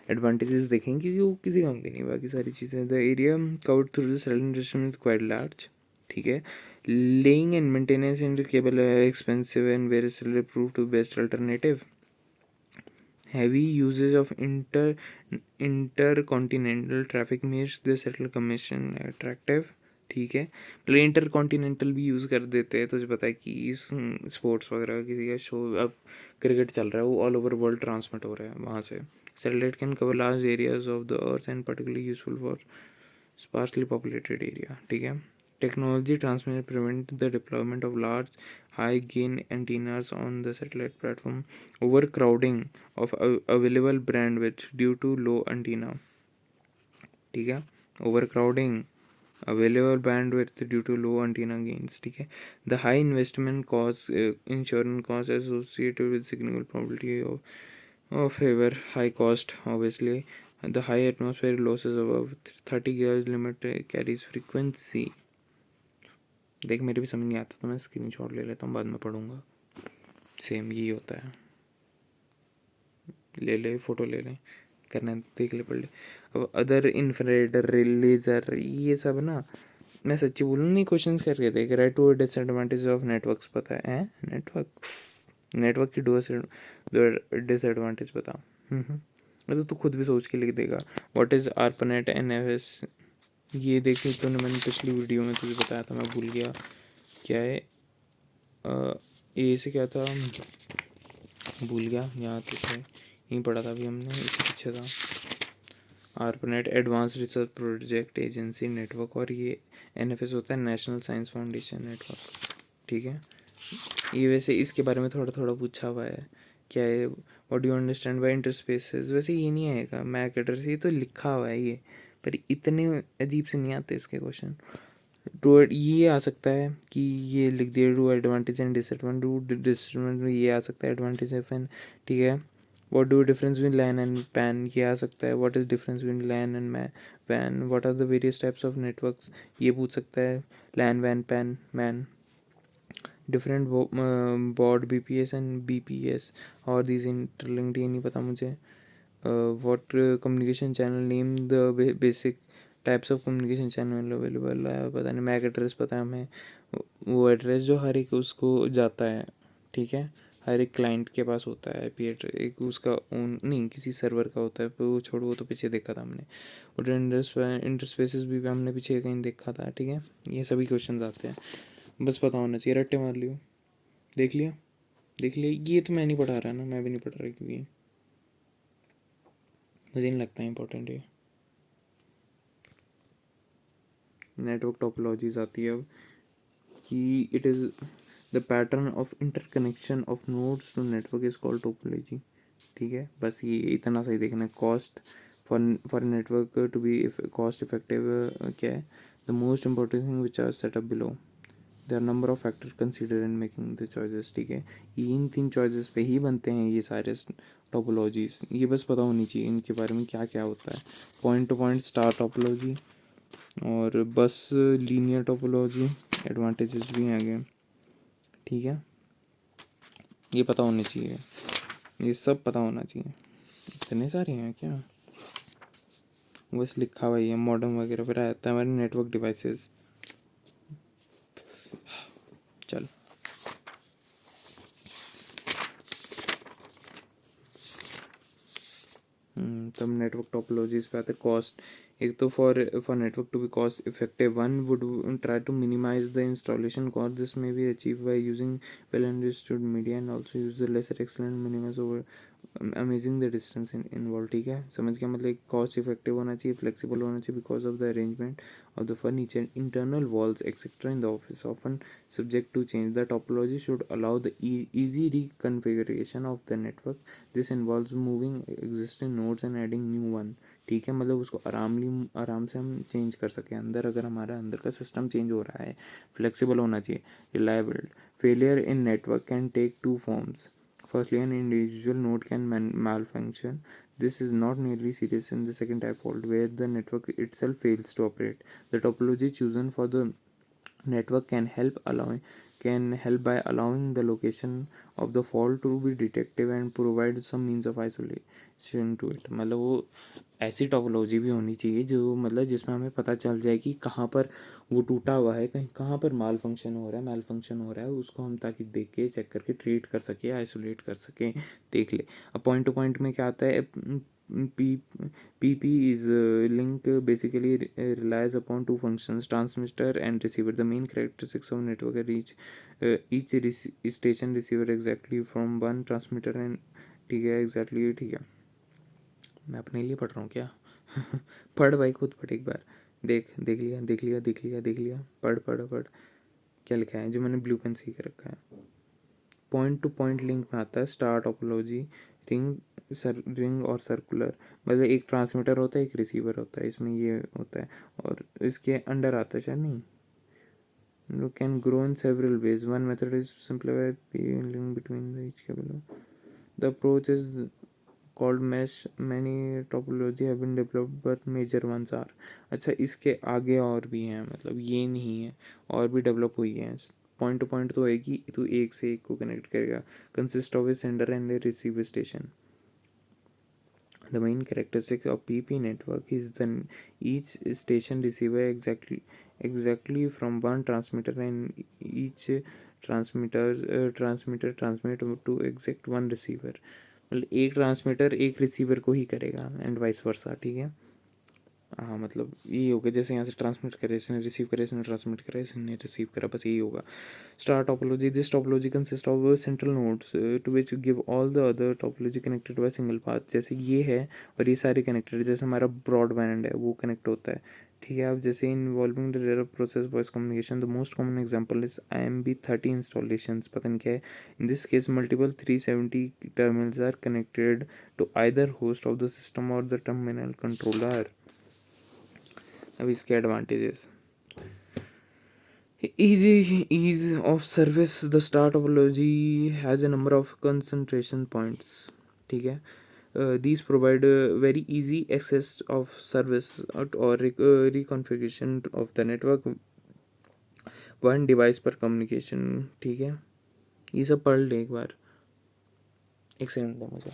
एडवांटेजेस देखेंगे, क्योंकि वो किसी काम की नहीं, बाकी सारी चीज़ें। The area covered through the satellite industry is quite large, ठीक है। Laying and maintenance in cable expensive and very satellite prove to best alternative. Heavy usage of inter traffic makes the satellite commission attractive, ठीक है। मतलब इंटर कॉन्टिनेंटल भी यूज़ कर देते हैं, तुझे पता है कि स्पोर्ट्स वगैरह किसी का शो, अब क्रिकेट चल रहा है, वो ऑल ओवर वर्ल्ड ट्रांसमिट हो रहा है वहाँ से। Satellite can cover large areas of the earth and particularly useful for sparsely populated area, ठीक है। Technology transmission prevent the deployment of large high gain antennas on the satellite platform, over crowding of available bandwidth due to low antenna, ठीक है। Over crowding available bandwidth due to low antenna gains, ठीक है। The high investment cost, insurance cost associated with signal probability of favor high cost, obviously. The high atmospheric losses above 30 GHz limit carries frequency, देख मेरे भी समझ नहीं आता तो मैं स्क्रीनशॉट ले लेता हूँ, बाद में पढ़ूंगा। सेम यही होता है, ले ले फोटो ले ले, करना है देख ले पढ़ ले। अब अदर इंफ्रारेड लेजर ये सब ना, मैं सच्ची बोलूँ नहीं, क्वेश्चंस करके देख रहा है। टू डिसएडवांटेज ऑफ नेटवर्क्स पता है नेटवर्क की डिसएडवांटेज बता। मतलब तू खुद भी सोच के लिख देगा। व्हाट इज आरपानेट एनएफएस, ये देखी तूने, मैंने पिछली वीडियो में तुझे बताया था, मैं भूल गया क्या है। ए से क्या था भूल गया, यहाँ तो थे, यहीं पढ़ा था अभी हमने, इससे पीछे था। ARPANET advance research project agency network, और ये एनएफएस होता है नेशनल साइंस फाउंडेशन नेटवर्क, ठीक है। ये वैसे इसके बारे में थोड़ा थोड़ा पूछा हुआ है, क्या है, what do you understand by interspaces, वैसे ये नहीं आएगा मैक एड्रेस, ये तो लिखा हुआ है ये, पर इतने अजीब से नहीं आते इसके क्वेश्चन। टू ये आ सकता है कि ये लिख दिया two advantage and disadvantage, two disadvantage ये आ सकता है एडवांटेज एफ एन, ठीक है। What do difference between LAN and PAN, ये आ सकता है। What is difference between LAN and PAN, what are the various types of networks, ये पूछ सकता है। लैन वैन PAN MAN, different baud bps and bps और दीज इंटरलिंक्ड, ये नहीं पता मुझे। What communication channel name the basic types of communication channel available है, पता नहीं। मैक एड्रेस पता है हमें, वो एड्रेस जो हर एक उसको जाता है, ठीक है। हर एक क्लाइंट के पास होता है आईपी एड्रेस, एक उसका ओन नहीं, किसी सर्वर का होता है, पर वो छोड़ो, वो तो पीछे देखा था हमने। और इंटरस्पेसेस भी हमने पीछे कहीं देखा था, ठीक है। ये सभी क्वेश्चन आते हैं, बस पता होना चाहिए। रट्टे मार लियो, देख लिया, देख लिया। ये तो मैं नहीं पढ़ा रहा ना, मैं भी नहीं पढ़ रहा क्योंकि मुझे नहीं लगता इंपॉर्टेंट है। नेटवर्क टोपोलॉजीज आती है अब कि it is the pattern of interconnection of nodes to network is called topology, ठीक है। बस ये इतना सही देखना है। Cost for network to be cost effective क्या है, the most important thing which are set up below, there number of factor consider in making the choices, ठीक है। इन तीन चॉइसेस पे ही बनते हैं ये सारे टोपोलॉजीज, ये बस पता होनी चाहिए इनके बारे में क्या क्या होता है। Point two point star topology और बस लीनियर टोपोलॉजी, एडवांटेजेस भी हैं आगे, ठीक है। ये पता होने चाहिए, ये सब पता होना चाहिए। इतने सारे हैं क्या, बस लिखा हुआ ही है मॉडर्न वगैरह, फिर आता है हमारे नेटवर्क डिवाइसेस। चल तब नेटवर्क टोपोलॉजीज पे आते। कॉस्ट, एक तो for network to be cost effective one would try to minimise the installation cost, this may be achieve by using well understood media and also use the lesser excellent minimise over amazing the distance involve, ठीक है। समझ गया, मतलब कॉस्ट इफेक्टिव होना चाहिए, फ्लेक्सिबल होना चाहिए because of the arrangement of the furniture, internal walls, etc. in the office, often subject to change. The topology should allow the easy reconfiguration of the network. This involves moving existing nodes and adding new one. ठीक है, मतलब उसको आराम से हम चेंज कर सकें अंदर, अगर हमारा अंदर का सिस्टम चेंज हो रहा है। फ्लेक्सिबल होना चाहिए। Reliable, failure in network can take two forms, firstly an individual node can malfunction. This is not nearly serious in the second type fault where the network itself fails to operate. The topology chosen for the network can help by allowing the location of the fault to be detected and provide some means of isolation to it. मतलब वो ऐसी टोपोलॉजी भी होनी चाहिए जो मतलब जिसमें हमें पता चल जाए कि कहाँ पर वो टूटा हुआ है, कहीं कहाँ पर माल फंक्शन हो रहा है, उसको हम ताकि देख के चेक करके ट्रीट कर सके, आइसोलेट कर सकें, देख ले। अब पॉइंट टू पॉइंट में क्या आता है, P, PP is link basically relies upon two functions, transmitter and receiver. The main characteristics of network are each station receiver exactly from one transmitter and ठीक है exactly, ठीक है। मैं अपने लिए पढ़ रहा हूँ क्या पढ़ भाई, खुद पढ़ एक बार, देख देख लिया देख लिया देख लिया देख लिया, पढ़ पढ़ पढ़। क्या लिखा है जो मैंने ब्लू पेन से कर रखा है। पॉइंट टू पॉइंट लिंक में आता है स्टार टोपोलॉजी, रिंग और सर्कुलर, मतलब एक ट्रांसमीटर होता है, एक रिसीवर होता है, इसमें ये होता है। और इसके अंडर आता है शायद, नहीं, can grow in several ways, one method is simplify link between the each cable, the approach is called mesh, many topology have been developed but major ones are. अच्छा, इसके आगे और भी हैं, मतलब ये नहीं है, और भी डेवलप हुई हैं। पॉइंट टू पॉइंट तो है कि तू एक से एक को कनेक्ट करेगा, consist of A sender and A receiver station. The main characteristic of PP network is then each station receiver exactly from one transmitter and each transmitter transmit to exact one receiver, मतलब एक ट्रांसमीटर एक रिसीवर को ही करेगा एंड वाइस वर्सा, ठीक है। हाँ, मतलब यही होगा, जैसे यहाँ से ट्रांसमिट करे इसने, रिसीव करे इसने, ट्रांसमिट करे इसने, रिसीव करा, बस यही होगा। Star topology, this topology consist of central nodes to which give all the other topology connected by single path, जैसे ये है और ये सारे कनेक्टेड, जैसे हमारा ब्रॉडबैंड है वो कनेक्ट होता है, ठीक है। अब जैसे involving the rare process voice communication, the most common example is IMB30 installation, पता नहीं क्या है। In this case multiple 370 terminals are connected to either host of the system और द टर्मिनल कंट्रोलर। अब इसके advantages, Ease of service, the star topology has a number of concentration points. ठीक है. These provide very easy access of service or reconfiguration of the network, one device per communication. ठीक है, ये सब पढ़ ले एक बार. एक सेकंड दो मुझे.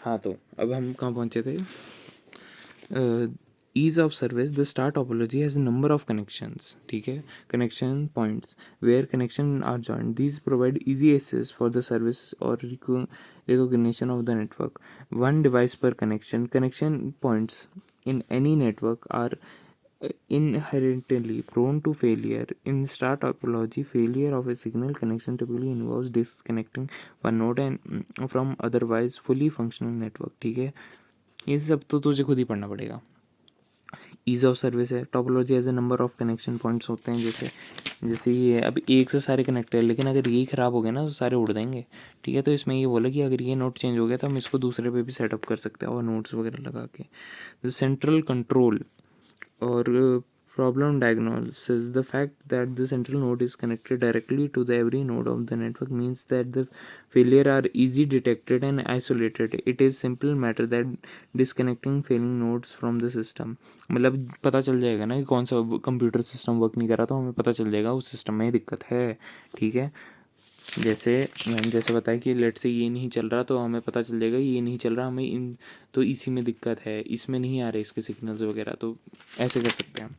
हाँ, तो अब हम कहाँ पहुँचे थे. Ease of service, the star topology has a number of connections. ठीक है, connection points where connection are joined. These provide easy access for the service or recognition of the network. One device per connection. Connection points in any network are inherently prone to failure. In star topology, failure of a signal connection typically involves disconnecting one node and from otherwise fully functional network. ठीक है, ये सब तो तुझे खुद ही पढ़ना पड़ेगा. ईज ऑफ सर्विस है. Topology as a number of connection points होते हैं. जैसे जैसे ये अब एक से सारे कनेक्ट है, लेकिन अगर यही ख़राब हो गया ना तो सारे उड़ देंगे. ठीक है, तो इसमें ये बोला कि अगर ये नोट चेंज हो गया तो हम इसको दूसरे पे भी सेटअप कर सकते हैं और नोट्स वगैरह लगा के. द सेंट्रल कंट्रोल और problem diagnosis. The fact that the central node is connected directly to the every node of the network means that the failure are easy detected and isolated. It is simple matter that disconnecting failing nodes from the system. मतलब पता चल जाएगा ना कि कौन सा कंप्यूटर सिस्टम वर्क नहीं कर रहा, तो हमें पता चल जाएगा उस सिस्टम में दिक्कत है. ठीक है, जैसे मैंने जैसे बताया कि लेट से ये नहीं चल रहा तो हमें पता चल जाएगा ये नहीं चल रहा, हमें इन तो इसी में दिक्कत है, इसमें नहीं आ रहे इसके सिग्नल्स वगैरह, तो ऐसे कर सकते हैं.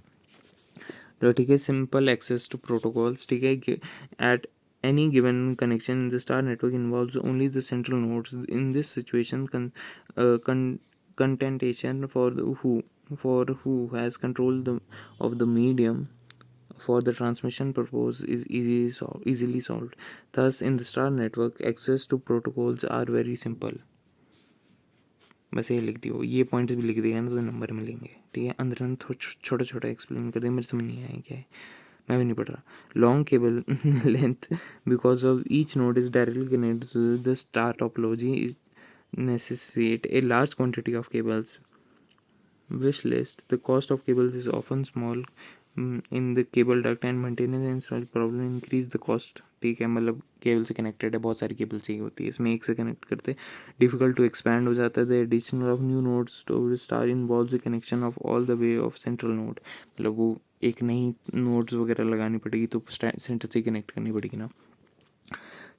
तो ठीक है, सिंपल एक्सेस टू प्रोटोकॉल्स. ठीक है, at any given connection in the star network involves only the central nodes. In this situation, contention for who has control of the medium for the transmission purpose is easily solved. Thus, in the star network, access to protocols are very simple. बस ये लिख दियो, ये पॉइंट्स भी लिख दिया ना तो नंबर मिलेंगे. ठीक है, अंदर अंदर छोटा छोटा एक्सप्लेन कर दे, मेरे समझ नहीं आया क्या है, मैं भी नहीं पढ़ रहा. Long cable length because of each node is directly connected to the star topology is necessitate a large quantity of cables. Wish list. The cost of cables is often small in the cable duct and maintenance and install problem increase the cost. ठीक है, मतलब केबल से कनेक्टेड है, बहुत सारी केबल चाहिए होती है, इसमें एक से कनेक्ट करते डिफिकल्ट टू एक्सपैंड हो जाता है. The addition of new nodes to star involves the connection of all the way of central node. मतलब वो एक नई नोड्स वगैरह लगानी पड़ेगी तो सेंटर से कनेक्ट करनी पड़ेगी ना.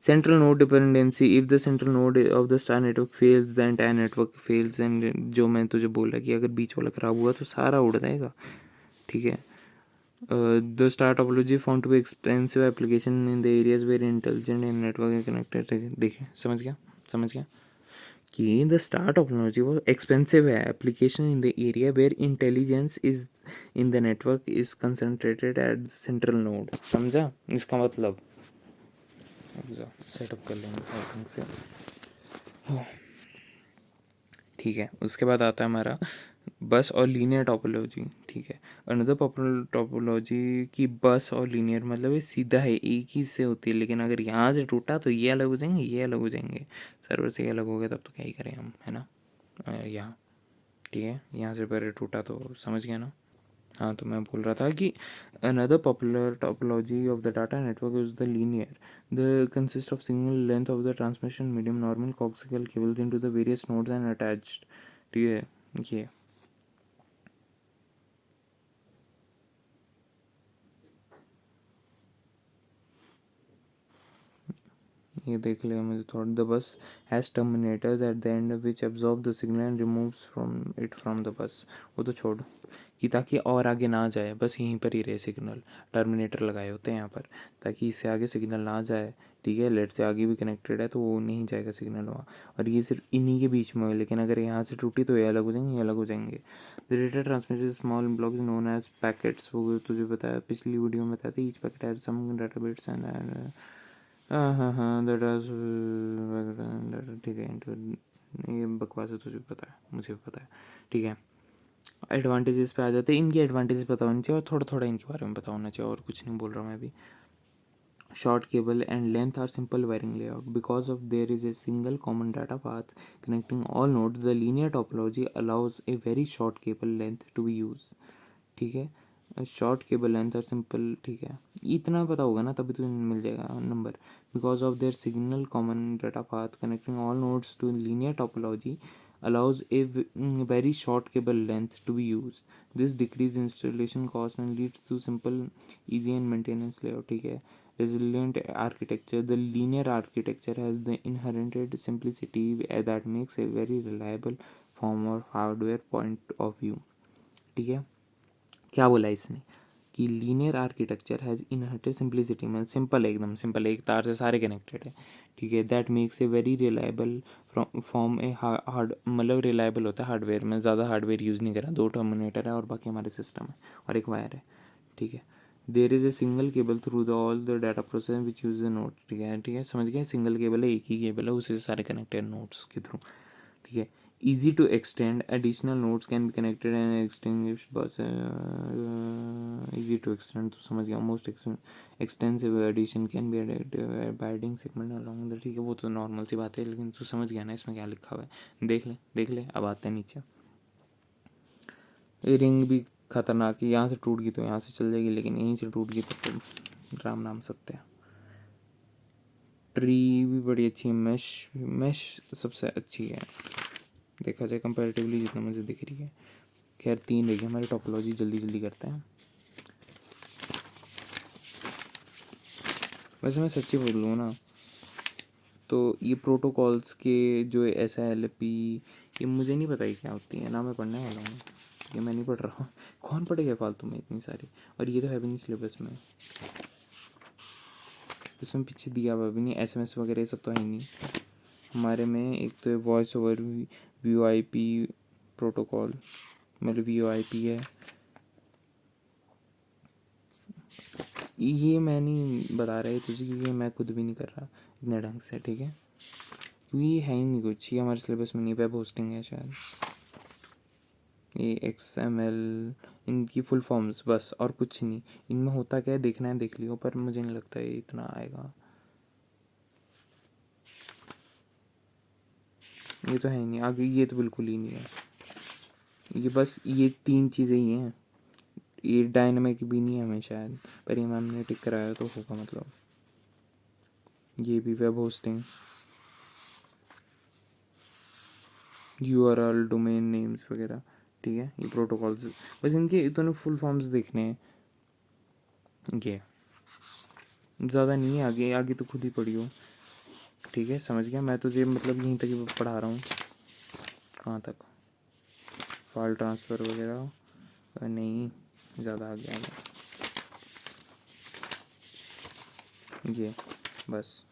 Central node dependency. If the central node of the star network fails, the entire network fails. And जो मैं तुझे बोला कि अगर बीच वाला खराब हुआ तो सारा उड़ जाएगा. ठीक है. The star topology found to be expensive application in the areas where intelligent and network are connected. देखिए, समझ गया कि the star topology वो expensive है application in the area where intelligence is in the network is concentrated at the central node. समझा इसका मतलब. सेटअप कर लेंगे से. ठीक है, उसके बाद आता है हमारा बस और लीनियर टोपोलॉजी. ठीक है, अनदर पॉपुलर टोपोलॉजी की बस और लीनियर मतलब ये सीधा है, एक ही से होती है, लेकिन अगर यहाँ से टूटा तो ये अलग हो जाएंगे, ये अलग हो जाएंगे. सर्वर से ये अलग हो गया तब तो क्या ही करें हम, है ना. यहाँ ठीक है, यहाँ से पहले टूटा तो समझ गया ना. हाँ, तो मैं बोल रहा था कि another popular topology of the data network is the linear. The consist of single length of the transmission medium normal coaxial cables into the various nodes and attached. ठीक है, ये देख ले मुझे थोड़ा. The bus has terminators at the end which absorb the signal and removes from the bus. वो तो छोड़ कि ताकि और आगे ना जाए, बस यहीं पर ही रहे सिग्नल. टर्मिनेटर लगाए होते हैं यहाँ पर ताकि इससे आगे सिग्नल ना जाए. ठीक है, लेट से आगे भी कनेक्टेड है तो वो नहीं जाएगा सिग्नल वहाँ, और ये सिर्फ इन्हीं के बीच में हो. लेकिन अगर यहाँ से टूटी तो ये अलग हो जाएंगे, ये अलग हो जाएंगे. The data transmission small blocks known as packets. वो तुझे बताया पिछली वीडियो में बताया था. Each packet has some data bits and हाँ दैट इज. ठीक है, ये बकवास है, तुझे पता है, मुझे भी पता है. ठीक है, एडवांटेजेस पे आ जाते हैं. इनके एडवांटेजेस पता होने चाहिए और थोड़ा थोड़ा इनके बारे में पता होना चाहिए, और कुछ नहीं बोल रहा मैं भी. Short cable and length are simple wiring layout. Because of there is a single common data path connecting all nodes, the linear topology allows a very short cable length to be used. ठीक है, शॉर्ट केबल लेंथ और सिंपल, ठीक है, इतना पता होगा ना तभी तो मिल जाएगा number. Because of their signal common data path connecting all nodes to linear topology allows a very short cable length to be used. This decreases installation cost and leads to simple, easy and maintenance layout. ठीक है, resilient architecture. The linear architecture has the inherent simplicity that makes a very reliable form of hardware point of view. ठीक है, क्या बोला इसने कि लीनियर आर्किटेक्चर हैज़ इनहर्टेड सिंप्लिसिटी, मतलब सिंपल, एकदम सिंपल, एक तार से सारे कनेक्टेड है. ठीक है, that makes a very reliable from a hard, मतलब रिलायबल होता है हार्डवेयर में, ज़्यादा हार्डवेयर यूज़ नहीं करा, 2 टर्मिनेटर है और बाकी हमारे सिस्टम है और एक वायर है. ठीक है, there is a single cable through the all the data process which use the note. ठीक है, ठीक है, समझ गए, सिंगल केबल है, एक ही केबल है, उसी से सारे कनेक्टेड नोट्स के थ्रू. ठीक है, easy to extend, additional nodes can be connected and extinguished बस easy to extend तो समझ गया. most extensive addition can be added by adding segment along the. ठीक है, वो तो नॉर्मल सी बात है, लेकिन तू समझ गया ना इसमें क्या लिखा हुआ है. देख ले देख ले, अब आते हैं नीचे. ये रिंग भी खतरनाक है, यहाँ से टूट गई तो यहाँ से चल जाएगी, लेकिन यहीं से टूट गई तो राम नाम सत्य है. ट्री भी बड़ी अच्छी है, मैश मैश सबसे अच्छी है देखा जाए कंपैरेटिवली जितना मुझे दिख रही है. खैर 3 रही है हमारी टोपोलॉजी, जल्दी जल्दी करते हैं. वैसे मैं सच्ची बोलूँ ना तो ये प्रोटोकॉल्स के जो SILP, ये मुझे नहीं पता ये क्या होती है ना, मैं पढ़ने वाला हूँ, ये मैं नहीं पढ़ रहा हूँ. कौन पढ़ेगा फालतू में इतनी सारी, और ये तो है भी नहीं सिलेबस में, इसमें पीछे दिया हुआ भी नहीं. SMS वगैरह ये सब तो है ही नहीं हमारे में. एक तो वॉइस ओवर VoIP प्रोटोकॉल, मतलब VoIP है, ये मैं नहीं बता रहा है तुझे क्योंकि मैं खुद भी नहीं कर रहा इतने ढंग से. ठीक है, क्योंकि ये है ही नहीं कुछ, ये हमारे सिलेबस में नहीं. वेब होस्टिंग है शायद, ये XML, इनकी फुल फॉर्म्स बस, और कुछ नहीं. इनमें होता क्या है देखना है देख लियो, पर मुझे नहीं लगता है इतना आएगा. ये तो है ही नहीं आगे, ये तो बिल्कुल ही नहीं है. ये बस ये 3 चीज़ें ही हैं. ये डायनामिक भी नहीं है हमें शायद, पर ये मैम ने टिक कराया तो होगा. मतलब ये भी web hosting, URL domain names वगैरह. ठीक है, ये प्रोटोकॉल्स, बस इनके इतने फुल फॉर्म्स देखने हैं. ये ज़्यादा नहीं है, आगे आगे तो खुद ही पढ़ियो. ठीक है, समझ गया, मैं तुझे मतलब यहीं तक ही पढ़ा रहा हूँ. कहाँ तक, फाइल ट्रांसफ़र वगैरह नहीं, ज़्यादा आगे आगे ये बस.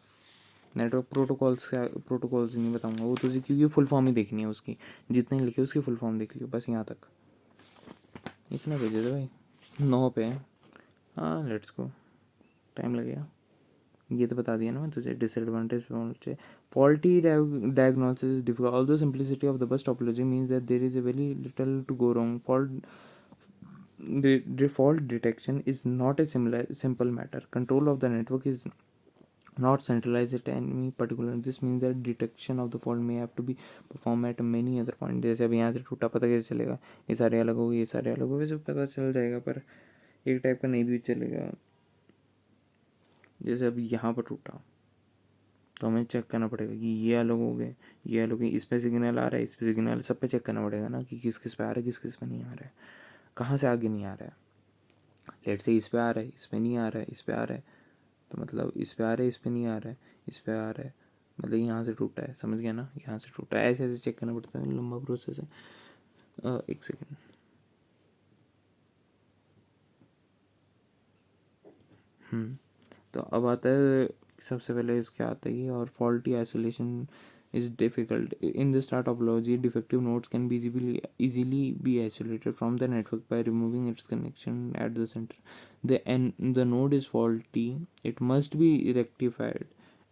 नेटवर्क प्रोटोकॉल्स का प्रोटोकॉल्स नहीं बताऊंगा वो तुझे, क्योंकि फुल फॉर्म ही देखनी है उसकी, जितने लिखे उसकी फुल फॉर्म देख लियो बस. यहाँ तक इतने भेजे थे भाई, 9 पे. हाँ लेट्स गो, टाइम लगेगा. ये तो बता दिया ना मैं तुझे. Disadvantage, faulty diagnosis is difficult although simplicity of the bus topology means that there is a very little to go wrong. Default detection is not a simple matter. Control of the network is not centralized at any particular. This means that detection of the fault may have to be performed at many other points. जैसे अब यहाँ से टूटा, पता कैसे चलेगा, ये सारे अलग हो गए, ये सारे अलग हो गए, वैसे पता चल जाएगा, पर एक टाइप का नहीं भी चलेगा. जैसे अब यहाँ पर टूटा तो हमें चेक करना पड़ेगा कि ये अलग हो गए, ये अलग हो गए, इस पर सिग्नल आ रहा है, इस पर सिग्नल, सब पे चेक करना पड़ेगा ना कि किस किस पे आ रहा है, किस किस पे नहीं आ रहा है, कहाँ से आगे नहीं आ रहा है. लेट से इस पे आ रहा है, इस पे नहीं आ रहा है, इस पे आ रहा है, तो मतलब इस पे आ रहा है, इस पे नहीं आ रहा है, इस पे आ रहा है, मतलब यहाँ से टूटा है. समझ गया ना, यहाँ से टूटा है, ऐसे ऐसे चेक करना पड़ता है, लंबा प्रोसेस है. एक सेकेंड. तो अब आता है, सबसे पहले इसके आता है और faulty isolation is difficult. In the star topology, defective nodes can be easily be isolated from the network by removing its connection at the center. The node is faulty. It must be rectified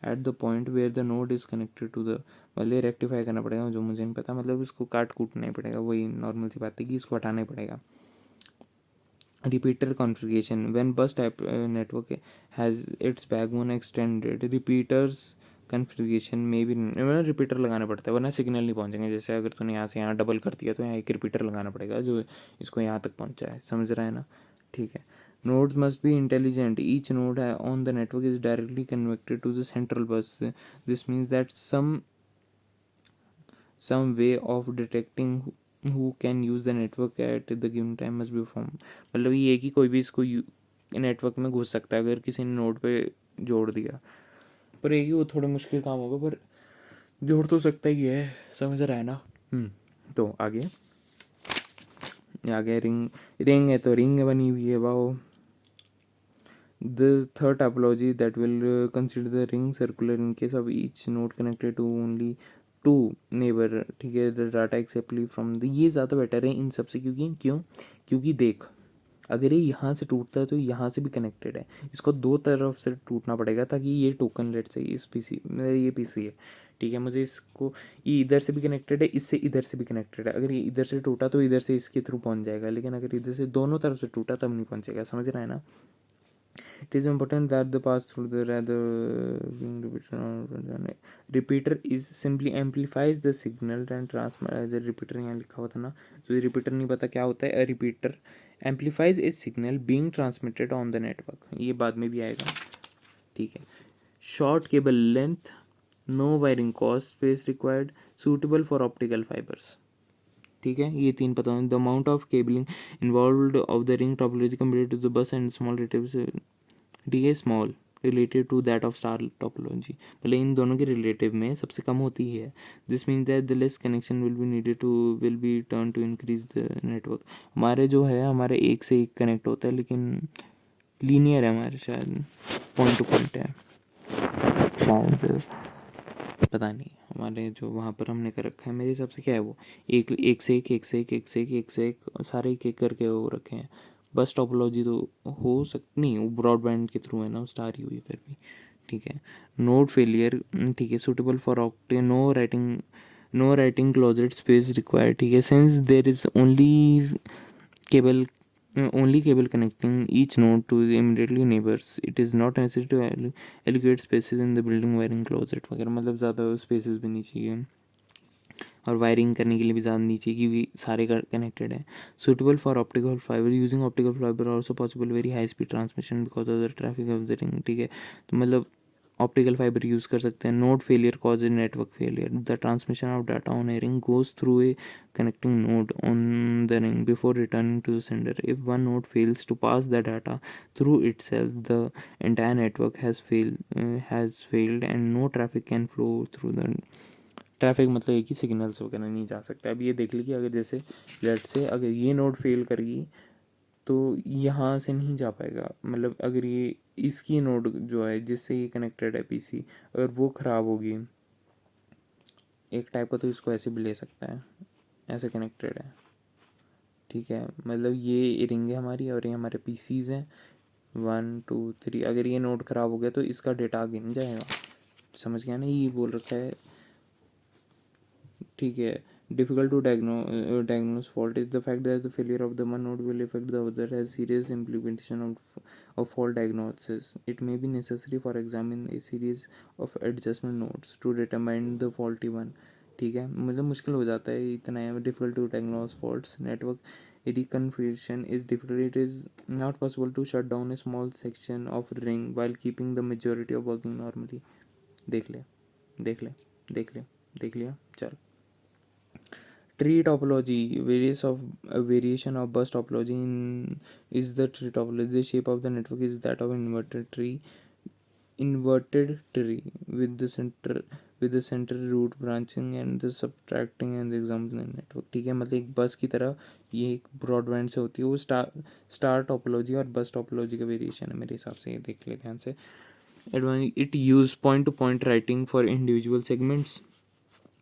at the point where the node is connected to the. पहले रेक्टिफाई करना पड़ेगा, जो मुझे नहीं पता, मतलब इसको काट कूटना ही पड़ेगा. वही नॉर्मल सी बात है कि इसको हटाना ही पड़ेगा. Repeater configuration. When bus type network has its backbone extended, repeaters configuration में भी मतलब रिपीटर लगाना पड़ता है, वरना सिग्नल नहीं पहुंचेंगे. जैसे अगर तूने यहाँ से यहाँ डबल कर दिया तो यहाँ एक रिपीटर लगाना पड़ेगा जो इसको यहाँ तक पहुंचा है. समझ रहा है ना? ठीक है. Nodes must be intelligent. Each node on the network is directly connected to the central bus. This means that some way of detecting who can use the network at the given time must be performed. मतलब ये है कि कोई भी इसको नेटवर्क में घुस सकता है अगर किसी ने नोड पे जोड़ दिया. पर ये कि वो थोड़ा मुश्किल काम होगा, पर जोड़ तो सकता ही है. समझ रहा है ना? तो आगे आगे रिंग रिंग है तो रिंग बनी हुई है. Wow. The third topology that will consider the ring circular in case of each node connected to only two neighbor. ठीक है. The data exactly from the ये ज़्यादा बेटर है इन सबसे. क्योंकि देख, अगर ये यहाँ से टूटता है तो यहाँ से भी कनेक्टेड है. इसको दो तरफ से टूटना पड़ेगा ताकि ये टोकन लेट से इस पीसी ये पीसी है. ठीक है. मुझे इसको ये इधर से भी कनेक्टेड है, इससे इधर से भी कनेक्टेड है. अगर ये इधर से टूटा तो इधर से इसके थ्रू पहुँच जाएगा, लेकिन अगर इधर से दोनों तरफ से टूटा तब नहीं पहुँचेगा. समझ रहा है ना? It is important that the pass through the rather being repeater is simply amplifies the signal and transmit as a repeater. यहाँ लिखा हुआ था ना, तो repeater नहीं पता क्या होता है. A repeater amplifies a signal being transmitted on the network. ये बाद में भी आएगा. ठीक है. Short cable length, no wiring cost, space required, suitable for optical fibers. ठीक है. ये तीन पता होंगे. The amount of cabling involved of the ring topology compared to the bus and small relatives. ठीक है. Small related to that of star topology. मतलब इन दोनों के रिलेटिव में सबसे कम होती है. This means that the less connection will be needed to will be turn to increase the network. हमारे जो है हमारे एक से एक कनेक्ट होता है, लेकिन लीनियर है हमारे. शायद पॉइंट टू पॉइंट है शायद, पता नहीं. हमारे जो वहाँ पर हमने कर रखा है मेरे हिसाब से क्या है वो एक से एक एक से एक एक से एक एक से एक सारे एक एक करके वो रखे हैं. बस टोपोलॉजी तो हो सकती नहीं, वो ब्रॉडबैंड के थ्रू है ना, स्टार ही हुई फिर भी. ठीक है. Node failure. ठीक है. सूटेबल फॉर ऑक्टे. No writing closet space required. ठीक है. Since there is cable only cable connecting each node to the immediately neighbors, it is not necessary to allocate spaces in the building wiring closet वगैरह. मतलब ज़्यादा spaces भी नहीं चाहिए और वायरिंग करने के लिए भी ज़्यादा नहीं चाहिए क्योंकि सारे कनेक्टेड है. Suitable for optical fibre. Using optical fibre also possible very high speed transmission because of the traffic of the ring. ठीक है. तो मतलब ऑप्टिकल फाइबर यूज़ कर सकते हैं. Node failure cause a network failure. The transmission of data on a ring goes through a connecting node on the ring before returning to the sender. If one node fails to pass the data through itself, the entire network has failed and no traffic can flow through the. Traffic मतलब एक ही सिग्नल्स वगैरह नहीं जा सकता. अब ये देख ली कि अगर जैसे लेट से अगर ये नोड फेल करेगी तो यहाँ से नहीं जा पाएगा. मतलब अगर ये इसकी नोड जो है जिससे ये कनेक्टेड है पीसी, अगर वो ख़राब होगी एक टाइप का, तो इसको ऐसे भी ले सकता है, ऐसे कनेक्टेड है. ठीक है. मतलब ये रिंग है हमारी और ये हमारे पीसीज हैं 1 2 3. अगर ये नोड ख़राब हो गया तो इसका डेटा आगे नहीं जाएगा. समझ गया ना? ये बोल रखा है. ठीक है. Difficult to diagnose fault is the fact that the failure of the one node will affect the other has serious implication of fault diagnosis. It may be necessary for examine a series of adjustment nodes to determine the faulty one. ठीक है. मतलब मुश्किल हो जाता है इतना है. Difficult to diagnose faults. Network reconfiguration is difficult. It is not possible to shut down a small section of ring while keeping the majority of working normally. देख ले देख ले देख ले देख लिया. चल. Tree topology. A variation of bus topology is the tree topology. The shape of the network is that of an inverted tree with the center root branching and the subtracting and the example in network. ठीक है. मतलब एक बस की तरह ये एक ब्रॉडबैंड से होती है. वो स्टार टोपोलॉजी और बस टोपोलॉजी का वेरिएशन है मेरे हिसाब से. ये देख ले ध्यान से. It use point to point writing for individual segments.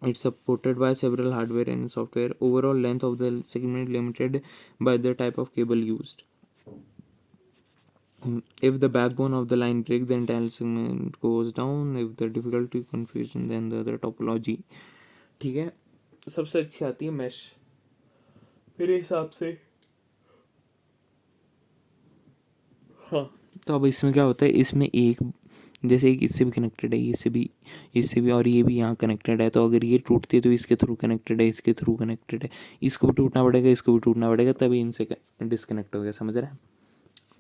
It's supported by several hardware and software. Overall length of the segment limited by the type of cable used. If the backbone of the line breaks, the entire segment goes down. If the difficulty confusion, then the other topology. ठीक है. सबसे अच्छी आती है मैश मेरे हिसाब से. तो अब इसमें क्या होता है, इसमें एक जैसे एक इससे भी कनेक्टेड है, इससे भी और ये भी यहाँ कनेक्टेड है, तो अगर ये टूटती है तो इसके थ्रू कनेक्टेड है, इसके थ्रू कनेक्टेड है, इसको भी टूटना पड़ेगा, इसको भी टूटना पड़ेगा, तभी इनसे डिस्कनेक्ट हो गया, समझ रहे हैं?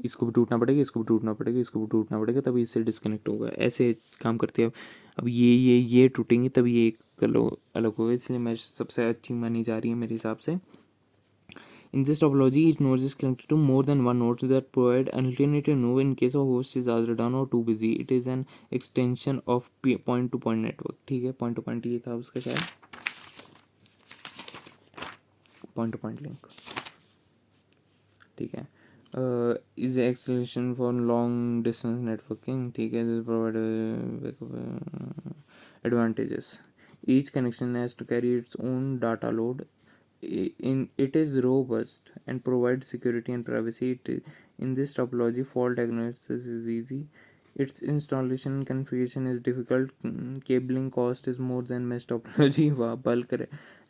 इसको भी टूटना पड़ेगा, इसको भी टूटना पड़ेगा, इसको भी टूटना पड़ेगा, तभी इससे डिस्कनेक्ट होगा, ऐसे काम करती है। अब ये टूटेंगी तब ये एक अलग होगा, इसलिए मैं सबसे अच्छी मानी जा रही है मेरे हिसाब से। In this topology, each node is connected to more than one node that provide an alternative node in case of host is either down or too busy. It is an extension of point-to-point network. ठीक है, point to point ये था उसका शायद, point to point link. ठीक है, is acceleration for long distance networking. ठीक है, this provide advantages. Each connection has to carry its own data load. It is robust and provides security and privacy. In this topology, fault diagnosis is easy. Its installation and configuration is difficult. Cabling cost is more than mesh topology. Bulk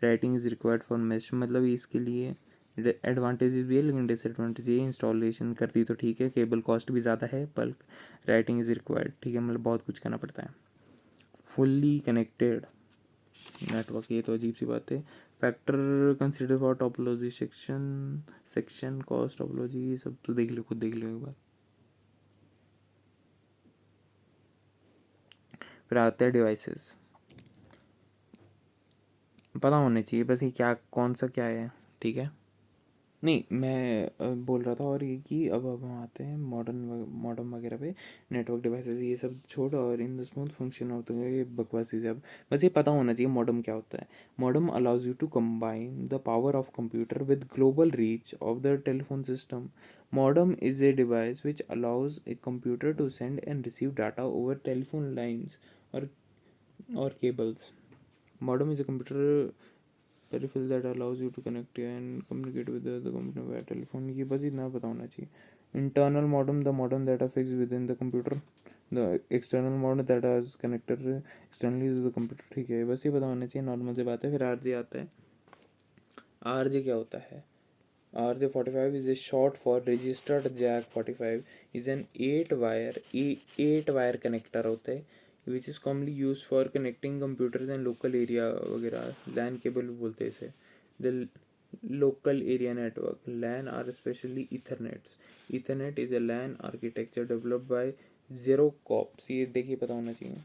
writing is required for mesh. मतलब इसके लिए एडवांटेजेस भी है लेकिन डिसएडवांटेज ये, इंस्टॉलेशन करती तो ठीक है, केबल कॉस्ट भी ज़्यादा है, बल्क राइटिंग इज़ रिक्वायर्ड। ठीक है, मतलब बहुत कुछ करना पड़ता है। फुल्ली कनेक्टेड नेटवर्क, ये तो अजीब सी बात है। Factor consider for topology section cost topology, ये सब तो देख लो, खुद देख लो एक बार। फिर आते हैं डिवाइसेस, पता होने चाहिए बस ये क्या कौन सा क्या है। ठीक है, नहीं मैं बोल रहा था और ये कि अब हम आते हैं मॉडर्न वगैरह पे। नेटवर्क डिवाइसेस ये सब छोड़ और इन द स्मूथ फंक्शन होते हैं, ये बकवास चीज़ है। अब बस ये पता होना चाहिए मॉडर्न क्या होता है। Modem allows you to combine the power of computer with global reach of the telephone system. Modem is a device which allows a computer to send and receive data over telephone lines और cables. Modem is a computer peripheral that allows you to connect and communicate with the other computer via telephone. ये बस इतना पता होना चाहिए. Internal modem, the modem that are fixed within the computer. The external modem that has connected externally to the computer. ठीक है, बस ये पता होना चाहिए, नॉर्मल सी बात है। फिर आरजे आता है। आरजे क्या होता है? RJ45 is a short for registered jack 45, is an 8 wire connector होता है, which is commonly used for connecting computers and local area वगैरह। LAN cable भी बोलते हैं इसे। The local area network LAN are especially Ethernets. Ethernet is a LAN architecture developed by Xerocops. ये देखिए पता होना चाहिए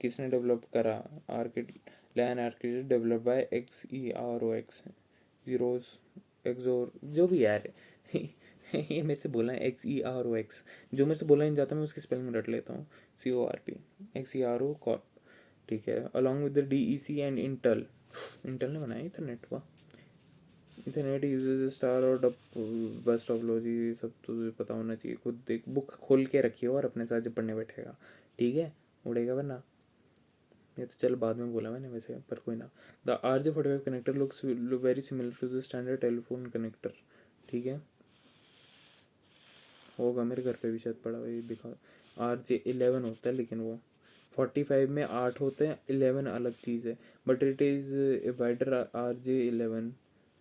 किसने डेवलप करा। LAN architecture developed by XEROX Xerox एक्सोर जो भी यार ये मेरे से बोला है XEROX, जो मेरे से बोला नहीं जाता मैं उसकी स्पेलिंग रट लेता हूँ, CORP XERO कॉर्प। ठीक है, along with the DEC and Intel ने बनाया इथरनेट का। इथरनेट यूजेस स्टार और बस टोपोलॉजी, सब तो पता होना चाहिए, खुद देख बुक खोल के रखिए और अपने साथ जब पढ़ने बैठेगा। ठीक है, उड़ेगा वरना। ये तो चल बाद में बोला मैंने वैसे, पर कोई ना। The RJ45 connector looks very similar to the standard telephone connector. ठीक है, होगा मेरे घर पे भी शायद पड़ा हुआ, ये दिखा। RJ11 होता है लेकिन वो 45 में 8 होते हैं, 11 अलग चीज़ है। But it is a wider RJ11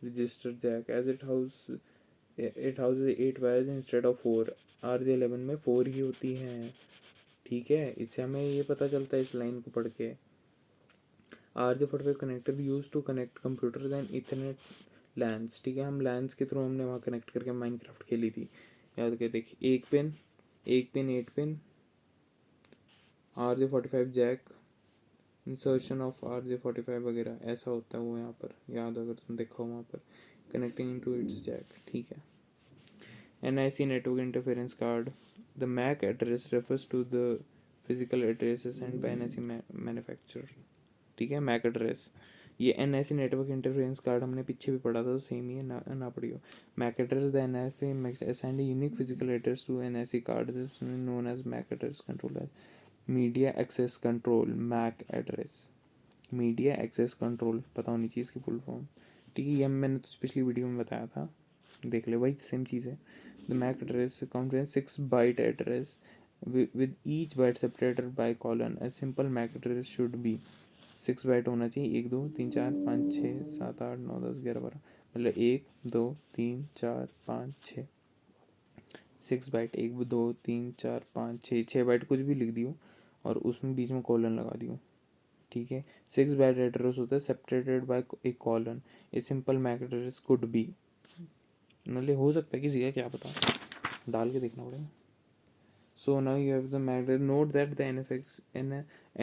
register jack as it house 8 wires instead of 4। RJ11 में 4 ही होती हैं। ठीक है, इससे हमें ये पता चलता है इस लाइन को पढ़ के। RJ45 connector use to connect computers and Ethernet LANs. ठीक है, हम लैंस के थ्रू हमने वहाँ कनेक्ट करके माइनक्राफ्ट खेली थी, याद कर देख। एक pin 8 pin RJ45 jack insertion of RJ45 वगैरह ऐसा होता है वो यहाँ पर, याद अगर तुम देखो वहाँ पर कनेक्टिंग इनटू इट्स जैक। ठीक है, NIC network interference card. The MAC address refers to the physical address send by NIC manufacturer. ठीक है, मैक एड्रेस, ये NIC नेटवर्क इंटरफेरेंस कार्ड हमने पीछे भी पढ़ा था, तो सेम ही है ना पढ़ियो। MAC address the NIC assigned unique physical address to NIC card known as MAC address controller. Media access control MAC address, media access control पता होनी चाहिए इसकी फुल फॉर्म। ठीक है, ये मैंने तो पिछली वीडियो में बताया था, देख ले भाई, सेम चीज़ है। The MAC address contains 6 byte address with each byte separated by colon. A simple MAC address should be 6 bite होना चाहिए, 1 2 3 4 5 6 7 8 9 10 11 12, मतलब 1 2 3 4 5 6 6 बाइट, 1 2 3 4 5 6 बाइट कुछ भी लिख दियो और उसमें बीच में कॉलन लगा दियो, ठीक है। 6 बाइट एड्रेस होता है separated by a colon, a simple MAC address could be, मतलब हो सकता है किसी का, क्या पता, डाल के देखना पड़ेगा। So now you have the matter. Note that the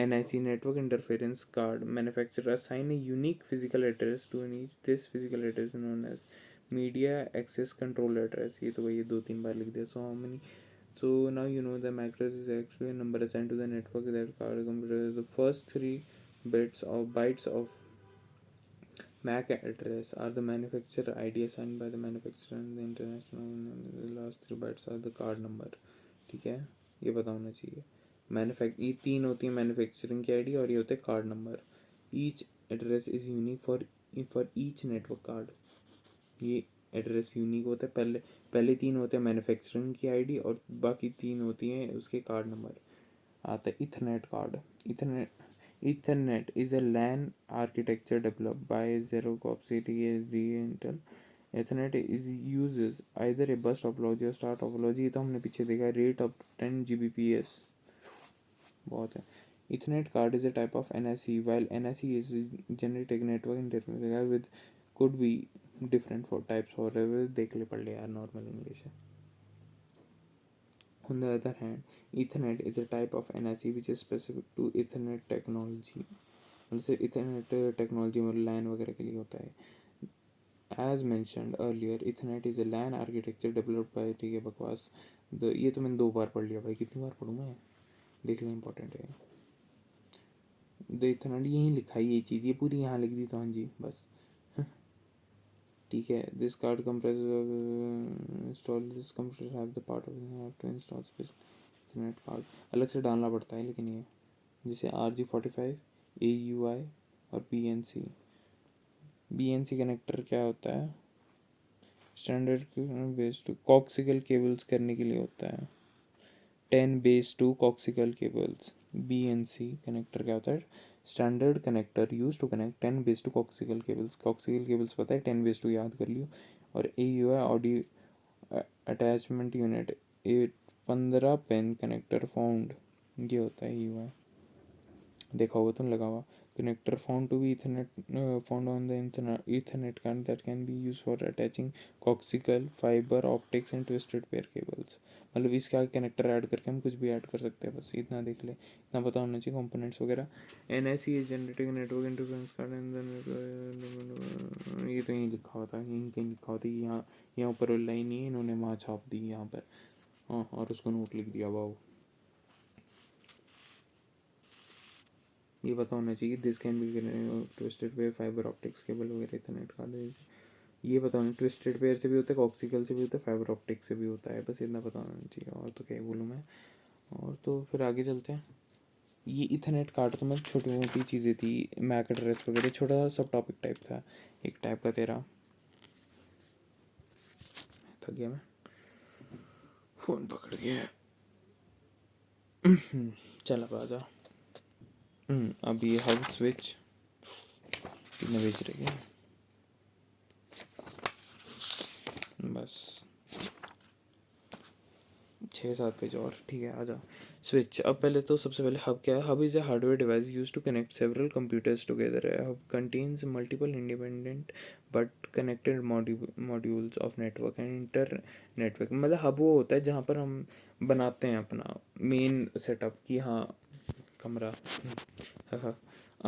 NIC network interference card manufacturer assign a unique physical address to each. This physical address is known as media access control address. ये तो वही 2 3 बार लिख दिया. So how many? So now you know the MAC address is actually a number assigned to the network that card computer. The first 3 bytes of MAC address are the manufacturer ID assigned by the manufacturer and the international. The last 3 bytes are the card number. ठीक है, ये पता होना चाहिए। ये 3 होती है मैन्युफैक्चरिंग की आईडी और ये होते हैं card number. Each address is unique for each network card. ये एड्रेस यूनिक होता है, पहले 3 होते हैं मैन्युफैक्चरिंग की आईडी और बाकी 3 होती हैं उसके कार्ड नंबर। आता है Ethernet card. Ethernet is a LAN architecture developed by Xerox CTS Intel. Ethernet uses either a burst topology or star topology. ये तो हमने पीछे देखा है, rate of 10 Gbps बहुत है। Ethernet card is a type of NIC, while NIC is generic network interface with could be different for types or देख ले पढ़ ले यार, नॉर्मल इंग्लिश है। On the other hand, Ethernet is a type of NIC which is specific to Ethernet technology. जैसे Ethernet technology में LAN वगैरह के लिए होता है। As mentioned earlier, Ethernet is a LAN architecture developed by, ठीक है बकवास, ये तो मैंने 2 बार पढ़ लिया भाई, कितनी बार पढ़ूँ मैं, देख लें इंपॉर्टेंट है। Ethernet यहीं लिखा है ये चीज़, ये पूरी यहाँ लिख दी तो हाँ जी बस, ठीक है। This card compressor install this computer have the part of to install Ethernet card, अलग से डालना पड़ता है लेकिन ये, जैसे RG45, AUI और BNC कनेक्टर क्या होता है, standard base two coaxial cables करने के लिए होता है। 10 base 2 coaxial cables. BNC connector क्या होता है, standard connector use to connect 10 base 2 coaxial cables. Coaxial cables पता है, 10 base 2 याद कर लियो। और AUI ऑडियो अटैचमेंट यूनिट, ए 15 पेन कनेक्टर फाउंड, ये होता है AUI, देखा होगा तुम लगा हुआ। Connector found to be found on the Ethernet card that can be used for attaching coaxial fiber optics and twisted pair cables. मतलब इसके आगे कनेक्टर ऐड करके हम कुछ भी ऐड कर सकते हैं, बस इतना देख ले, इतना पता होना चाहिए कंपोनेंट्स वगैरह। NIC is generating network interference card and then ये तो यहीं लिखा होता है, यहीं कहीं लिखा होता है, यहाँ ऊपर लाइन नहीं है, इन्होंने वहाँ छाप दी यहाँ पर, हाँ, और उसको नोट लिख दिया, वाह। ये पता होना चाहिए, this can be twisted pair fibre optics cable वगैरह इथरनेट कार्ड, ये पता होना, ट्विस्टेड पेयर से भी होता है, कॉक्सिकल से भी होता है, फाइबर ऑप्टिक्स से भी होता है, बस इतना पता होना चाहिए, और तो क्या बोलूँ मैं। और तो फिर आगे चलते हैं। ये इथरनेट कार्ड तो मतलब छोटी मोटी चीज़ें थी, मैक एड्रेस वगैरह, छोटा सा सब टॉपिक टाइप था, एक टाइप का तेरा, थक गया मैं, फ़ोन पकड़ के चल अब आजा। अब ये हब स्विच कितने बेच रहे हैं, बस 6 7 पेज और, ठीक है आजा। स्विच, अब पहले तो सबसे पहले हब क्या है। Hub is a hardware device use to connect several computers together. Hub contains multiple independent but connected modules of network and inter network. मतलब हब वो होता है जहाँ पर हम बनाते हैं अपना मेन सेटअप की, हाँ कमरा, हाँ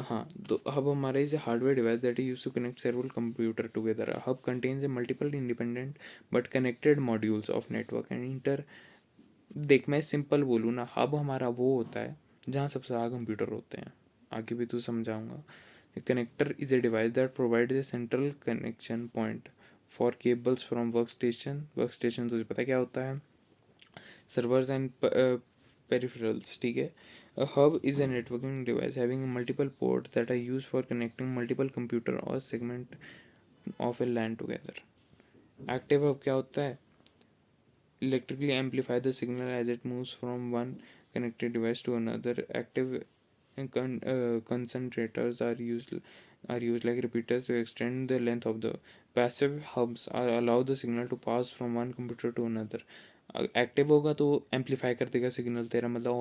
हाँ, तो हब हमारा is a hardware device that is use to connect several computer together. Hub contains a multiple independent but connected modules of network and inter. देख मैं सिंपल बोलूँ ना, हब हमारा वो होता है जहाँ सबसे ज़्यादा कंप्यूटर होते हैं, आगे भी तू समझाऊंगा। Connector is a device that provide a central connection point for cables from work station तुझे पता है क्या होता है, सर्वर्स एंड पेरिफेरल्स, ठीक है। A hub is a networking device having multiple ports that are used for connecting multiple computer or segment of a LAN together. Active hub क्या होता है, electrically amplify the signal as it moves from one connected device to another. Active concentrators are used like repeaters to extend the length of the. Passive hubs allow the signal to pass from one computer to another. Active होगा तो एम्पलीफाई कर देगा सिग्नल तेरा, मतलब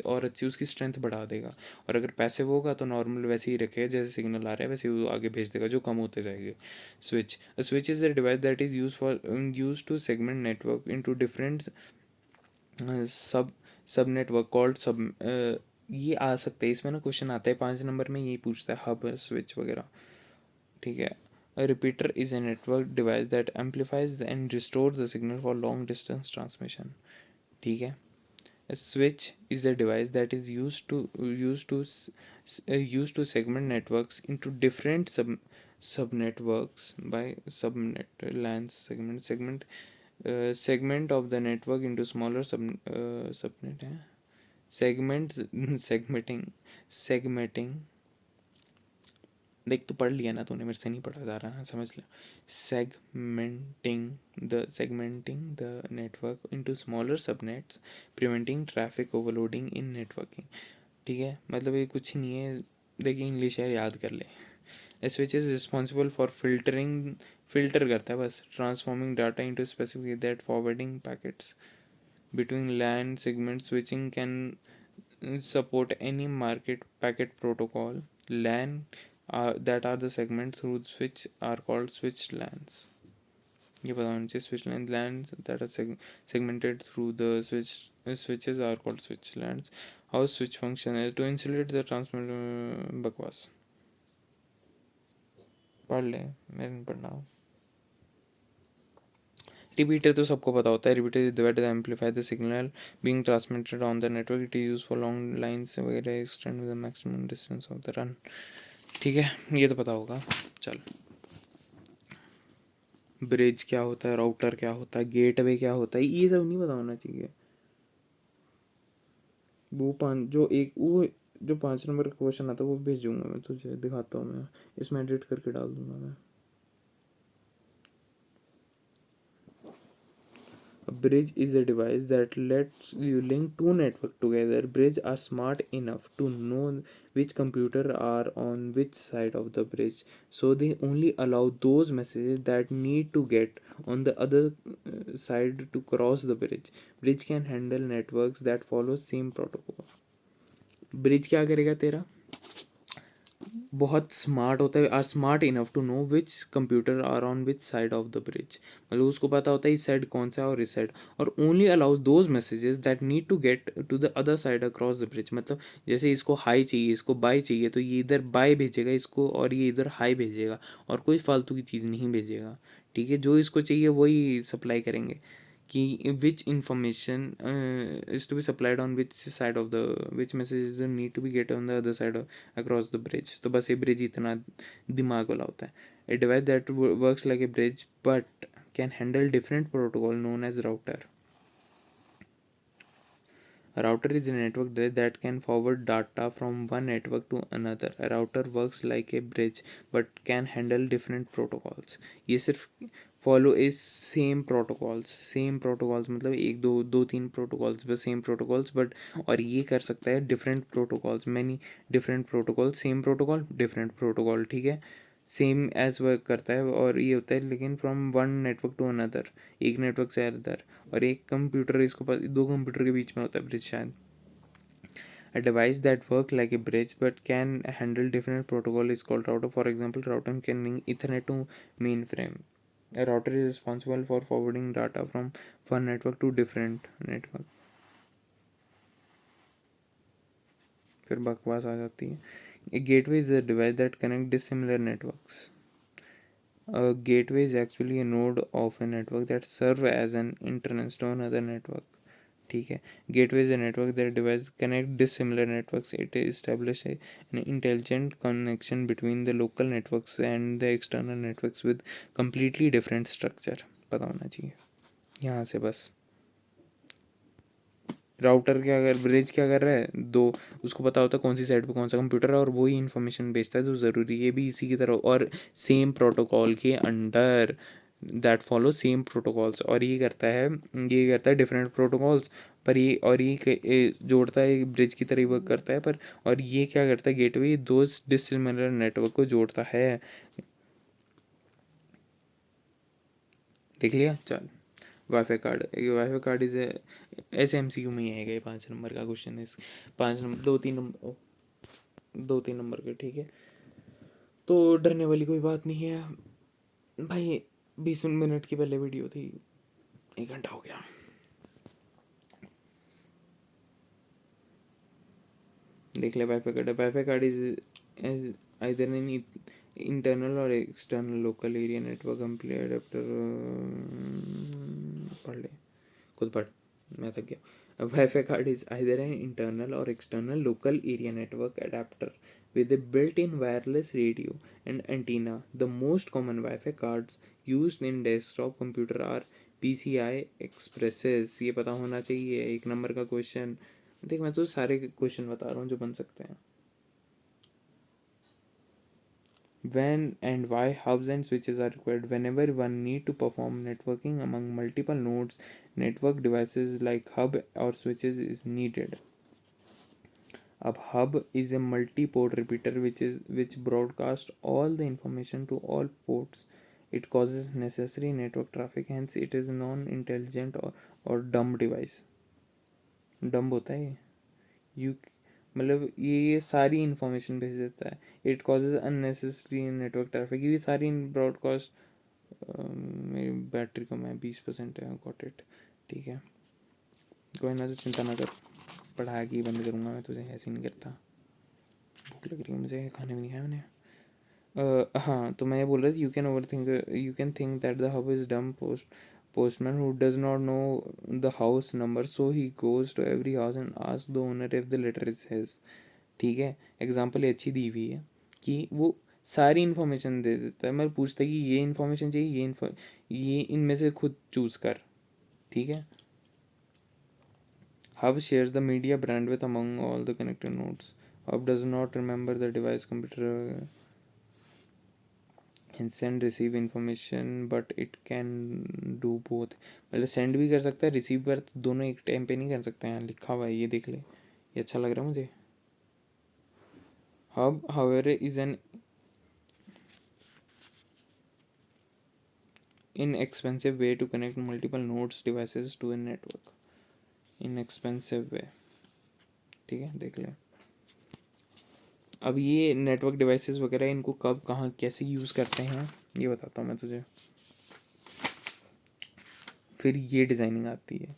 और अच्छी उसकी स्ट्रेंथ बढ़ा देगा। और अगर पैसिव होगा तो नॉर्मल वैसे ही रखेगा, जैसे सिग्नल आ रहा है वैसे ही वो आगे भेज देगा, जो कम होते जाएंगे। Switch is a device that is use to segment network into different sub sub network called सब। ये आ सकते हैं इसमें ना, क्वेश्चन आता है 5 नंबर में, यही पूछता है हब स्विच वगैरह, ठीक है। A repeater is a network device that amplifies and restores the signal for long distance transmission, ठीक है। A switch is a device that is used to segment networks into different subnetworks by subnet LANs segment of the network into smaller subnet है segment segmenting देख, तो पढ़ लिया ना तूने, मेरे से नहीं पढ़ा जा रहा है, समझ ले। Segmenting the network into smaller subnets, preventing traffic overloading in networking, ठीक है। मतलब ये कुछ नहीं है, देखिए इंग्लिश है, याद कर ले। Switch is responsible for filter करता है बस, transforming data into specific that forwarding packets between LAN segments. Switching can support any market packet protocol. LAN that are the segments through which are called switch LANs. ये पता होना चाहिए, switch LANs that are segmented through the switches are called switch LANs. How switch function is to insulate the transmitter, बकवास पढ़ ले, मेरे नहीं पढ़ना। रिपीटर तो सबको पता होता है, repeater is divide amplify the signal being transmitted on the network, it is use for long lines वगैरह extend with the maximum distance of the run, ठीक है, ये तो पता होगा। चल, ब्रिज क्या होता है, राउटर क्या होता है, गेटवे क्या होता है, ये सब नहीं पता होना चाहिए। जो 5 नंबर का क्वेश्चन आता है वो भेजूंगा मैं तुझे, दिखाता हूँ मैं, इसमें एडिट करके डाल दूंगा मैं। A bridge is a device that lets you link two networks together. Bridges are smart enough to know which computer are on which side of the bridge, so they only allow those messages that need to get on the other side to cross the bridge. Bridge can handle networks that follow same protocol. Bridge क्या करेगा तेरा, बहुत स्मार्ट होता है, are smart enough to know which computer are on which side of the bridge, मतलब उसको पता होता है इस साइड कौन सा है और इस साइड, और only allows those messages that need to get to the other side across the bridge. मतलब जैसे इसको हाई चाहिए, इसको बाय चाहिए, तो ये इधर बाय भेजेगा इसको, और ये इधर हाई भेजेगा, और कोई फालतू की चीज़ नहीं भेजेगा, ठीक है। जो इसको चाहिए वही सप्लाई करेंगे, कि which information is to be supplied on which side of the which message need to be get on the other side across the bridge. तो बस ये ब्रिज इतना दिमाग वाला होता है। A device that works like a bridge but can handle different protocol known as router. A router is a network that can forward data from one network to another. A router works like a bridge but can handle different protocols. ये सिर्फ फॉलो इज सेम प्रोटोकॉल्स मतलब एक दो दो तीन प्रोटोकॉल्स, बस सेम प्रोटोकॉल्स बट, और ये कर सकता है different protocols, many different protocol, same protocol different protocol, ठीक है। सेम एज वर्क करता है, और ये होता है लेकिन from one network to another, एक नेटवर्क से अदर, और एक कंप्यूटर इसको दो कंप्यूटर के बीच में होता है ब्रिज शायद। A device that works like a bridge but can handle different protocol is called router. For example, router can link Ethernet to mainframe. A router is responsible for forwarding data from one network to different network. फिर बकवास आ जाती है। A gateway is a device that connects dissimilar networks. A gateway is actually a node of a network that serves as an entrance to another network. ठीक है। Gateway is a network that device connect dissimilar networks, it establish an intelligent connection between the local networks and the external networks with completely different structure, पता होना चाहिए यहाँ से बस। राउटर क्या कर, ब्रिज क्या कर रहा है, दो, उसको पता होता है कौन सी साइड पे कौन सा कंप्यूटर है, और वही इन्फॉर्मेशन भेजता है जो ज़रूरी है, भी इसी की तरह, और सेम प्रोटोकॉल के under, that follow same protocols, और ये करता है डिफरेंट प्रोटोकॉल्स पर, ये जोड़ता है, ब्रिज की तरह ही वर्क करता है पर, और ये क्या करता है, गेटवे दो डिसिमिलर नेटवर्क को जोड़ता है। देख लिया, चल। वाईफाई कार्ड इज ऐसे MCQ में ही आएगा, ये 5 नंबर का क्वेश्चन है। 5 नंबर 2-3 नंबर के, ठीक है। तो डरने वाली कोई बात नहीं है भाई। 20 मिनट की पहले वीडियो थी, 1 घंटा हो गया। देख ले WiFi card is either an internal or external local area network complete adapter. पढ़ ले, खुद पढ़, मैं थक गया। WiFi card is either an internal or external local area network adapter with a built-in wireless radio and antenna. The most common Wi-Fi cards used in desktop computer are PCI Expresses. ये पता होना चाहिए, 1 नंबर का क्वेश्चन। देख मैं तो सारे क्वेश्चन बता रहा हूँ जो बन सकते हैं। When and why hubs and switches are required? Whenever one need to perform networking among multiple nodes, network devices like hub or switches is needed. A hub is a multi-port repeater which broadcasts all the information to all ports. It causes necessary network traffic, hence it is non-intelligent or dumb device. Dumb होता है ये, मतलब ये सारी इन्फॉर्मेशन भेज देता है। It causes unnecessary network traffic, ये सारी ब्रॉडकास्ट। मेरी बैटरी कम है, 20% है, गॉट इट, ठीक है। कोई ना, तो चिंता ना कर, पढ़ा के ही बंद करूँगा मैं तुझे, ऐसे नहीं करता। भूख लग रही है मुझे, खाने भी नहीं खाया मैंने। हाँ, तो मैं ये बोल रहा था, you can think that the hub is dumb postman who does not know the house number, so he goes to every house and asks the owner if the letter is his. ठीक है, एग्जाम्पल अच्छी दी हुई है कि वो सारी इन्फॉर्मेशन दे देता है, मतलब पूछता है कि ये इन्फॉर्मेशन चाहिए, ये इनमें से खुद चूज कर, ठीक है। Hub shares the media brand with among all the connected nodes. Hub does not remember the device computer and send receive information but it can do both। मतलब सेंड भी कर सकता है, रिसीव कर, दोनों एक टाइम पे नहीं कर सकते हैं, लिखा हुआ है, ये देख ले, ये अच्छा लग रहा है मुझे। Hub however is an inexpensive way to connect multiple nodes devices to a network। inexpensive way, ठीक है, देख ले। अब ये नेटवर्क डिवाइसेस वगैरह इनको कब कहाँ कैसे यूज़ करते हैं ये बताता हूँ मैं तुझे। फिर ये डिज़ाइनिंग आती है,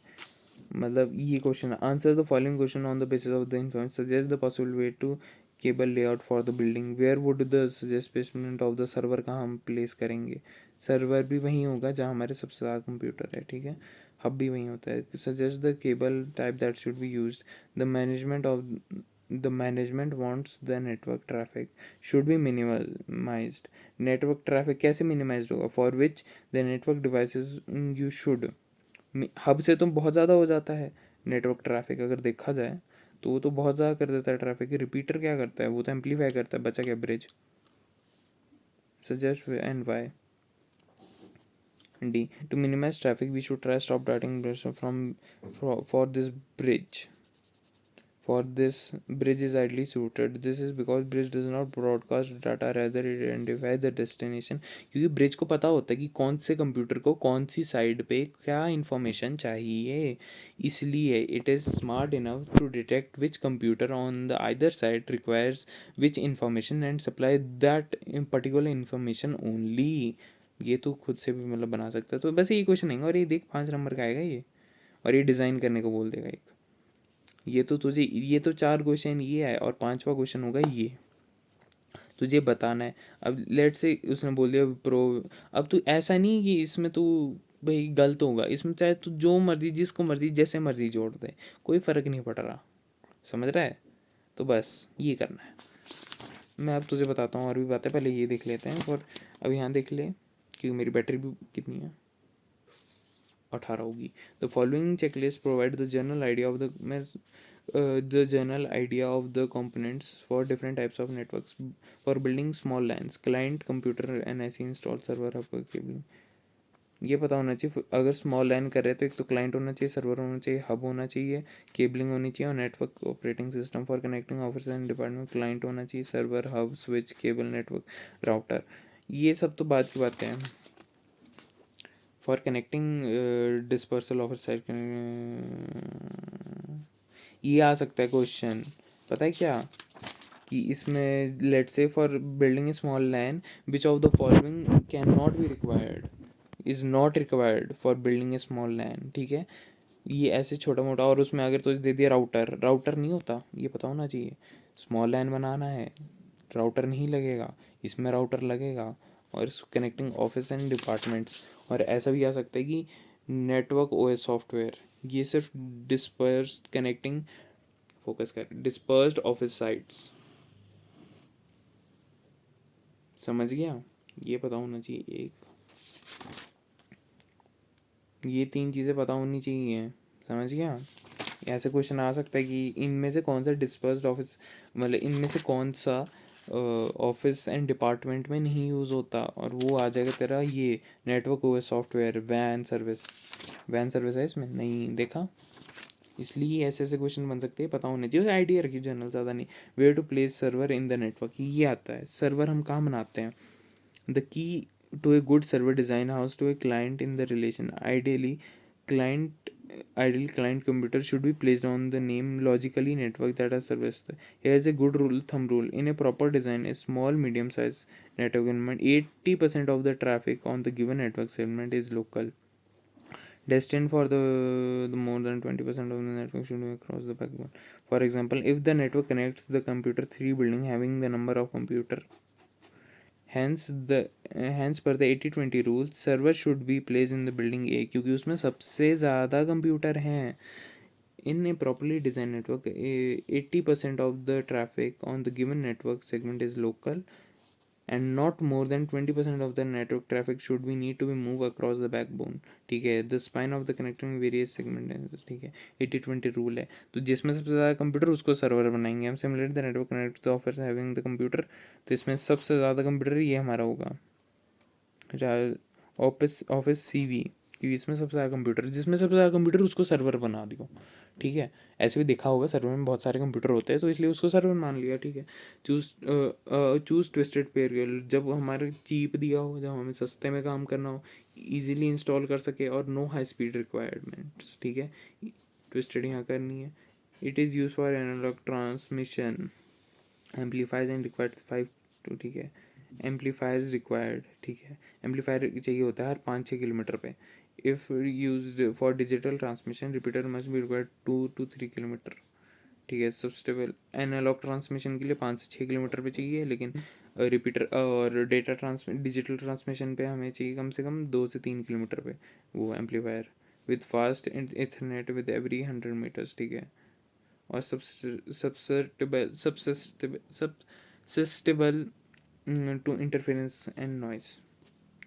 मतलब ये question, answer the following question on the basis of the information, suggest the possible way to cable layout for the building, where would the suggest placement of the server, कहाँ हम प्लेस करेंगे। सर्वर भी वहीं होगा जहाँ हमारे सबसे ज़्यादा कंप्यूटर है, ठीक है। हब भी वहीं होता है। Suggest the cable type that should be used. The management wants the network traffic should be minimised. Network traffic कैसे मिनिमाइज होगा, for which the network devices you should. Hub से तो बहुत ज़्यादा हो जाता है नेटवर्क ट्रैफिक, अगर देखा जाए तो वो तो बहुत ज़्यादा कर देता है ट्रैफिक। रिपीटर क्या करता है, वो तो एम्पलीफाई करता है, बचा क्या bridge. Suggest and why. D, to minimise traffic we should try stop dating from for this bridge. For this, bridge is ideally suited. This is because bridge does not broadcast data, rather it identify the destination। क्योंकि ब्रिज को पता होता है कि कौन से कंप्यूटर को कौन सी साइड पे क्या इंफॉर्मेशन चाहिए, इसलिए it is smart enough to detect which computer on the either side requires which information and supply that particular information only. ये तो खुद से भी मतलब बना सकता है। तो बस ये क्वेश्चन आएगा और ये देख 5 नंबर का आएगा ये, और ये डिज़ाइन करने को बोल देगा एक। ये तो तुझे, ये तो 4 क्वेश्चन ये है और 5वां क्वेश्चन होगा ये, तुझे बताना है। अब लेट से उसने बोल दिया प्रो, अब तू ऐसा नहीं कि इसमें तू भाई गलत होगा, इसमें चाहे तू जो मर्जी जिसको मर्जी जैसे मर्जी जोड़ दे, कोई फ़र्क नहीं पड़ रहा, समझ रहा है। तो बस ये करना है। मैं अब तुझे बताता हूँ और भी बातें, पहले ये देख लेते हैं। और अब यहाँ देख ले, क्योंकि मेरी बैटरी भी कितनी है, 18 होगी। The following checklist provide the general idea of the general idea of the components for different types of networks for building small LANs, client computer NIC install server hub cabling। ये पता होना चाहिए, अगर स्मॉल LAN कर रहे हैं तो एक तो क्लाइंट होना चाहिए, सर्वर होना चाहिए, हब होना चाहिए, केबलिंग होनी चाहिए, और network operating system for connecting office and department. Client होना चाहिए, server, hub, switch, cable, network, router, ये सब तो बात की बातें हैं। For connecting dispersal of side, ये आ सकता है क्वेश्चन, पता है क्या, कि इसमें let's say for building a small LAN which of the following can not be required, is not required for building a small LAN, ठीक है। ये ऐसे छोटा मोटा, और उसमें अगर तुझे दे दिया राउटर, राउटर नहीं होता, ये पता होना चाहिए। स्मॉल लैन बनाना है, राउटर नहीं लगेगा, इसमें राउटर लगेगा, और कनेक्टिंग ऑफिस एंड डिपार्टमेंट्स। और ऐसा भी आ सकता है कि नेटवर्क ओएस सॉफ्टवेयर, ये सिर्फ डिस्पर्स्ड कनेक्टिंग, फोकस कर, डिस्पर्स्ड ऑफिस साइट्स, समझ गया, ये पता होना चाहिए एक, ये तीन चीज़ें पता होनी चाहिए, समझ गया। ऐसे क्वेश्चन आ सकता है कि इनमें से कौन सा डिस्पर्स्ड ऑफिस, मतलब इनमें से कौन सा ऑफिस एंड डिपार्टमेंट में नहीं यूज़ होता, और वो आ जाएगा तेरा ये नेटवर्क ओएस सॉफ्टवेयर, वैन सर्विस। वैन सर्विस है इसमें, नहीं देखा, इसलिए ऐसे ऐसे क्वेश्चन बन सकते हैं, पता होने चाहिए, आइडिया रखिए जनरल, ज़्यादा नहीं। Where to place server in the network, ये आता है, सर्वर हम कहाँ बनाते हैं। The key to a good server design house to a client in the relation, client ideal client computer should be placed on the name logically network that are serviced. Here is a good rule, thumb rule: in a proper design, a small medium size network environment, 80% of the traffic on the given network segment is local, destined for the more than 20% of the network should be across the backbone. For example, if the network connects the computer three building having the number of computer, hence per the 80-20 rule, server should be placed in the building A, क्योंकि उसमें सबसे ज़्यादा कंप्यूटर हैं। In a properly designed network, 80% of the traffic on the given network segment is local, and not more than 20% of the network traffic should be need to be moved across the backbone, ठीक है। the spine of the connecting various segment है, ठीक है। 80-20 रूल है, तो जिसमें सबसे ज़्यादा कंप्यूटर उसको सर्वर बनाएंगे हम। Similar the network connect the office having the computer, तो इसमें सबसे ज़्यादा कंप्यूटर ये हमारा होगा ऑफिस, ऑफिस CV, क्योंकि इसमें सबसे ज़्यादा कंप्यूटर, जिसमें सबसे ज़्यादा कंप्यूटर उसको सर्वर बना दियो, ठीक है। ऐसे भी देखा होगा सर्वर में बहुत सारे कंप्यूटर होते हैं, तो इसलिए उसको सर्वर मान लिया, ठीक है। चूज चूज ट्विस्टेड पेयर, जब हमारे चीप दिया हो, जब हमें सस्ते में काम करना हो, इजीली इंस्टॉल कर सके, और नो हाई स्पीड रिक्वायरमेंट्स, ठीक है। ट्विस्टेड यहाँ करनी है। It is use for analog transmission, amplifies and required 5 to, ठीक है। एम्पलीफायर्स रिक्वायर्ड, ठीक है। एम्पलीफायर चाहिए होता है हर 5-6 किलोमीटर पे। If use for digital transmission, repeater must be required 2 to 3 kilometre, ठीक है। सबस्टेबल एनालॉग ट्रांसमिशन के लिए 5 से 6 किलोमीटर पे चाहिए, लेकिन रिपीटर और डेटा ट्रांसमिट डिजिटल ट्रांसमिशन पे हमें चाहिए कम से कम 2 से 3 किलोमीटर पे वो amplifier, with fast Ethernet with every 100 metres, ठीक है। और susceptible to interference and noise,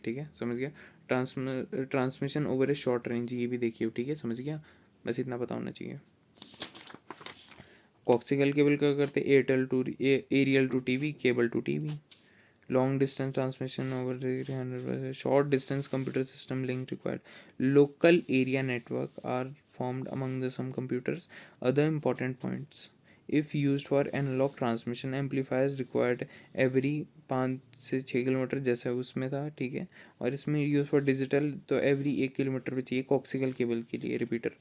ठीक है, समझ गया। Transmission over a short range, ये भी देखिए, ठीक है, समझ गया, बस इतना पता होना चाहिए। कॉक्सिकल केबल का करते Airtel to aerial to TV, cable to TV. Long distance transmission over 300, short distance computer system link required, local area network are formed among the some computers. Other important points: if used for analog transmission, amplifiers required every 5 से 6 किलोमीटर, जैसा उसमें था, ठीक है। और इसमें यूज़ फॉर डिजिटल तो एवरी 1 किलोमीटर पे चाहिए कॉक्सिकल केबल के लिए repeater.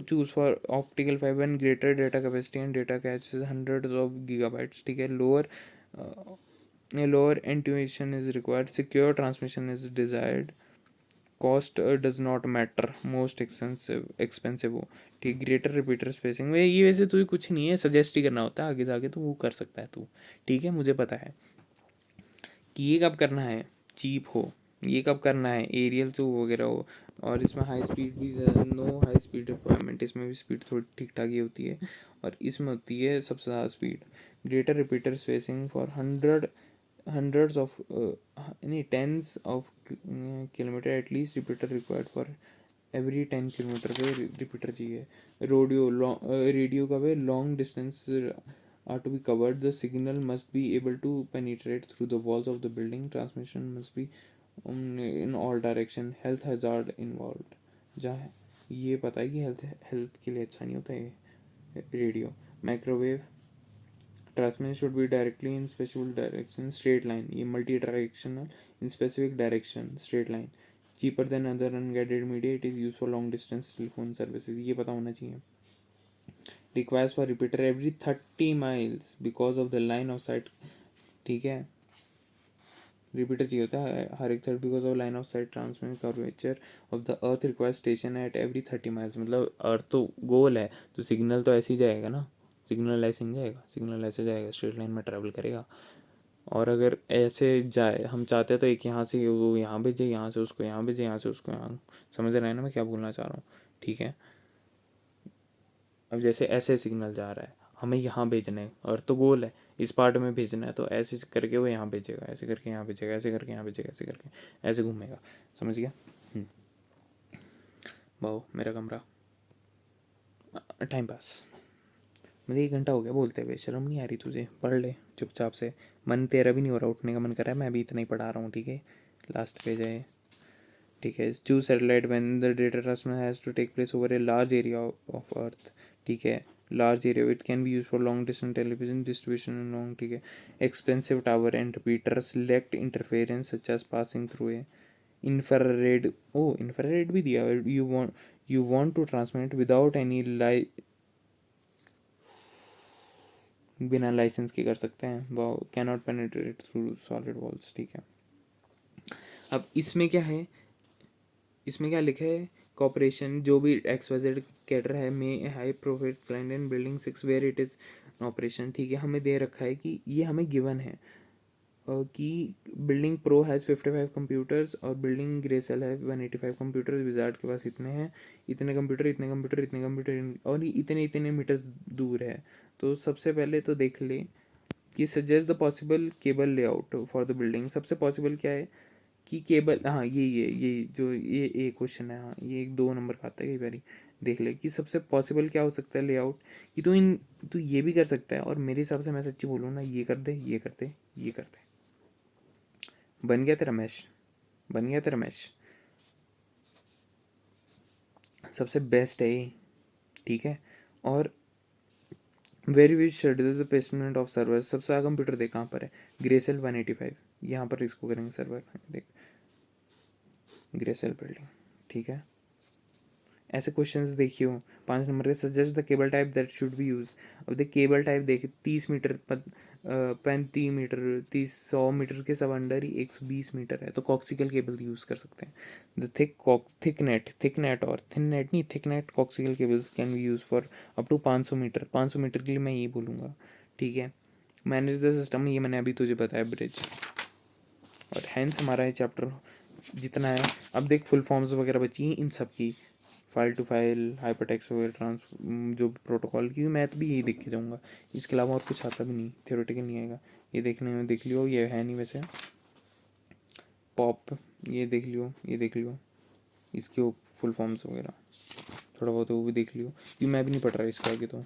Choose for optical fibre and greater data capacity and data catch 100 of gigabytes, ठीक है। Lower intuition is required, secure transmission is desired, cost does not matter, most expensive हो, ठीक। ग्रेटर रिपीटर स्पेसिंग में ये वैसे तो कुछ नहीं है, सजेस्ट ही करना होता है, आगे जाके तो वो कर सकता है तू, ठीक है। मुझे पता है कि ये कब करना है, चीप हो, ये कब करना है, एरियल तो वगैरह हो। और इसमें हाई स्पीड भी, नो हाई स्पीड रिक्वायरमेंट, इसमें भी स्पीड थोड़ी ठीक ठाक ही होती है, और इसमें होती है सबसे ज़्यादा speed. Greater repeater spacing for hundreds of नहीं tens of kilometre, at least repeater required for every 10 kilometre पे रिपीटर चाहिए। रेडियो का वे long distance are to be covered, the signal must be able to penetrate through the walls of the building, transmission must be in all direction, health hazard involved, जहाँ ये पता है कि हेल्थ के लिए अच्छा नहीं होता है radio. Microwave transmission should be directly in specific direction, straight line, ये multi directional in specific direction, straight line. Cheaper than other unguided media, it is use for long distance telephone services, ये पता होना चाहिए। Requires for repeater every 30 miles because of the line of sight, ठीक है, रिपीटर चाहिए होता है हर एक third because of line of sight transmission curvature of the earth require station at every 30 miles, मतलब अर्थ तो गोल है तो सिग्नल तो ऐसे ही जाएगा ना, सिग्नल ऐसे नहीं जाएगा, सिग्नल ऐसे जाएगा, स्ट्रेट लाइन में ट्रैवल करेगा। और अगर ऐसे जाए, हम चाहते हैं तो एक यहाँ से वो यहाँ भेजे, यहाँ से उसको यहाँ भेजे, यहाँ से उसको यहाँ, समझ रहे हैं ना मैं क्या बोलना चाह रहा हूँ, ठीक है। अब जैसे ऐसे सिग्नल जा रहा है, हमें यहाँ भेजना है और तो गोल है इस पार्ट में भेजना है, तो ऐसे करके वो यहाँ भेजेगा, ऐसे करके यहाँ भेजेगा, ऐसे करके यहाँ भेजेगा, ऐसे करके ऐसे घूमेगा, समझ गया। वाओ मेरा कमरा, टाइम पास। मुझे 1 घंटा हो गया बोलते हुए, शर्म नहीं आ रही तुझे? पढ़ ले चुपचाप से, मन तेरा भी नहीं हो रहा, उठने का मन कर रहा है, मैं भी इतना ही पढ़ा रहा हूँ, ठीक है। लास्ट पेज है, ठीक है। Choose satellite when the data transfer has to take place over a large area of earth, ठीक है। Large area it can be use for long distance television distribution long, ठीक है। Expensive tower and repeater select interference such as passing through a infrared, oh infrared भी दिया, you want to transmit without any बिना लाइसेंस के कर सकते हैं, वो can not penetrate through solid walls, ठीक है। अब इसमें क्या है, इसमें क्या लिखा है, कॉपरेशन जो भी XYZ कैटर है में high profit client and building 6 where it is operation, ठीक है। हमें दे रखा है कि ये हमें गिवन है कि बिल्डिंग प्रो हैज़ 55 कंप्यूटर्स और बिल्डिंग ग्रेसल है 185 कंप्यूटर्स, विजार्ड के पास इतने हैं, इतने कंप्यूटर, इतने कंप्यूटर, इतने कंप्यूटर, और इतने इतने मीटर्स दूर है। तो सबसे पहले तो देख ले कि suggest the possible cable layout for the building, सबसे पॉसिबल क्या है कि केबल, हाँ ये जो ये क्वेश्चन है, हाँ ये 2 नंबर का आता है कई बारी, देख ले कि सबसे पॉसिबल क्या हो सकता है लेआउट, कि तू ये भी कर सकता है, और मेरे हिसाब से मैं सच्ची बोलूँ ना, ये कर दे, ये कर दे, ये कर दे, बन गया तेरा मैश, बन गया तेरा मैश, सबसे बेस्ट है ये, ठीक है। और very which schedule the placement of server, सबसे ज़्यादा कंप्यूटर देख कहाँ पर है, ग्रेसेल 185, यहाँ पर इसको करेंगे सर्वर, देख ग्रेसेल बिल्डिंग, ठीक है। ऐसे क्वेश्चंस देखियो 5 नंबर के, suggest the cable type that should be use. अब देख केबल टाइप देख, 30 मीटर 35 मीटर 100 मीटर के सब अंडर ही 120 मीटर है, तो कॉक्सिकल केबल यूज़ कर सकते हैं। द थिक नेट और थिन नेट नहीं, thick net coaxial cables can be use for up to 500 metre, 500 metre के लिए मैं ये बोलूँगा, ठीक है। मैनेज द सिस्टम, ये मैंने अभी तुझे बताया, ब्रिज। और हैंस हमारा ये चैप्टर जितना है, अब देख फुल फॉर्म्स वगैरह बची हैं इन सब की, फाइल टू फाइल, हाइपरटेक्स्ट वगैरह, जो प्रोटोकॉल की, मैं तो भी यही देख के जाऊँगा, इसके अलावा और कुछ आता भी नहीं, थियोरेटिकल नहीं आएगा। ये देखने में देख लियो, ये है नहीं वैसे, पॉप ये देख लियो, ये देख लियो, इसके फुल फॉर्म्स वगैरह थोड़ा बहुत वो भी देख लियो, क्योंकि मैं भी नहीं पढ़ रहा इसका आगे, तो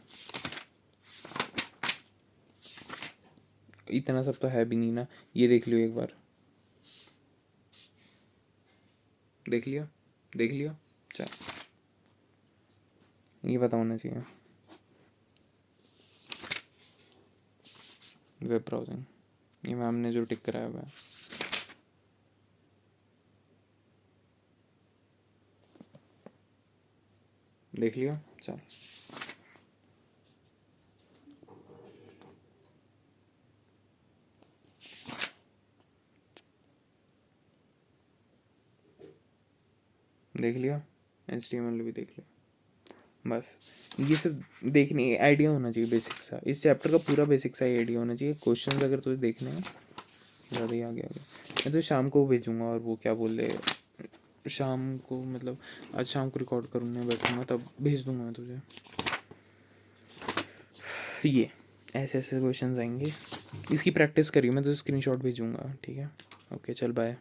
इतना सब तो है भी नहीं ना, ये देख लियो एक बार, देख लिया, देख लिया, चल ये पता होना चाहिए। वेब ब्राउजिंग, ये मैम ने जो टिक कराया हुआ है, देख लिया, चल देख लिया, HTML भी देख लिया, बस ये सब देखने आइडिया होना चाहिए, बेसिक सा, इस चैप्टर का पूरा बेसिक सा आइडिया होना चाहिए। क्वेश्चन अगर तुझे देखने हैं ज़्यादा ही आगे आगे, मैं तो शाम को भेजूँगा, और वो क्या बोल रहे, शाम को मतलब आज शाम को रिकॉर्ड करूँगा, बैठूँगा तब भेज दूँगा मैं तुझे, ये ऐसे ऐसे क्वेश्चंस आएंगे, इसकी प्रैक्टिस करिए, मैं तो स्क्रीनशॉट भेजूँगा, ठीक है। ओके चल बाय।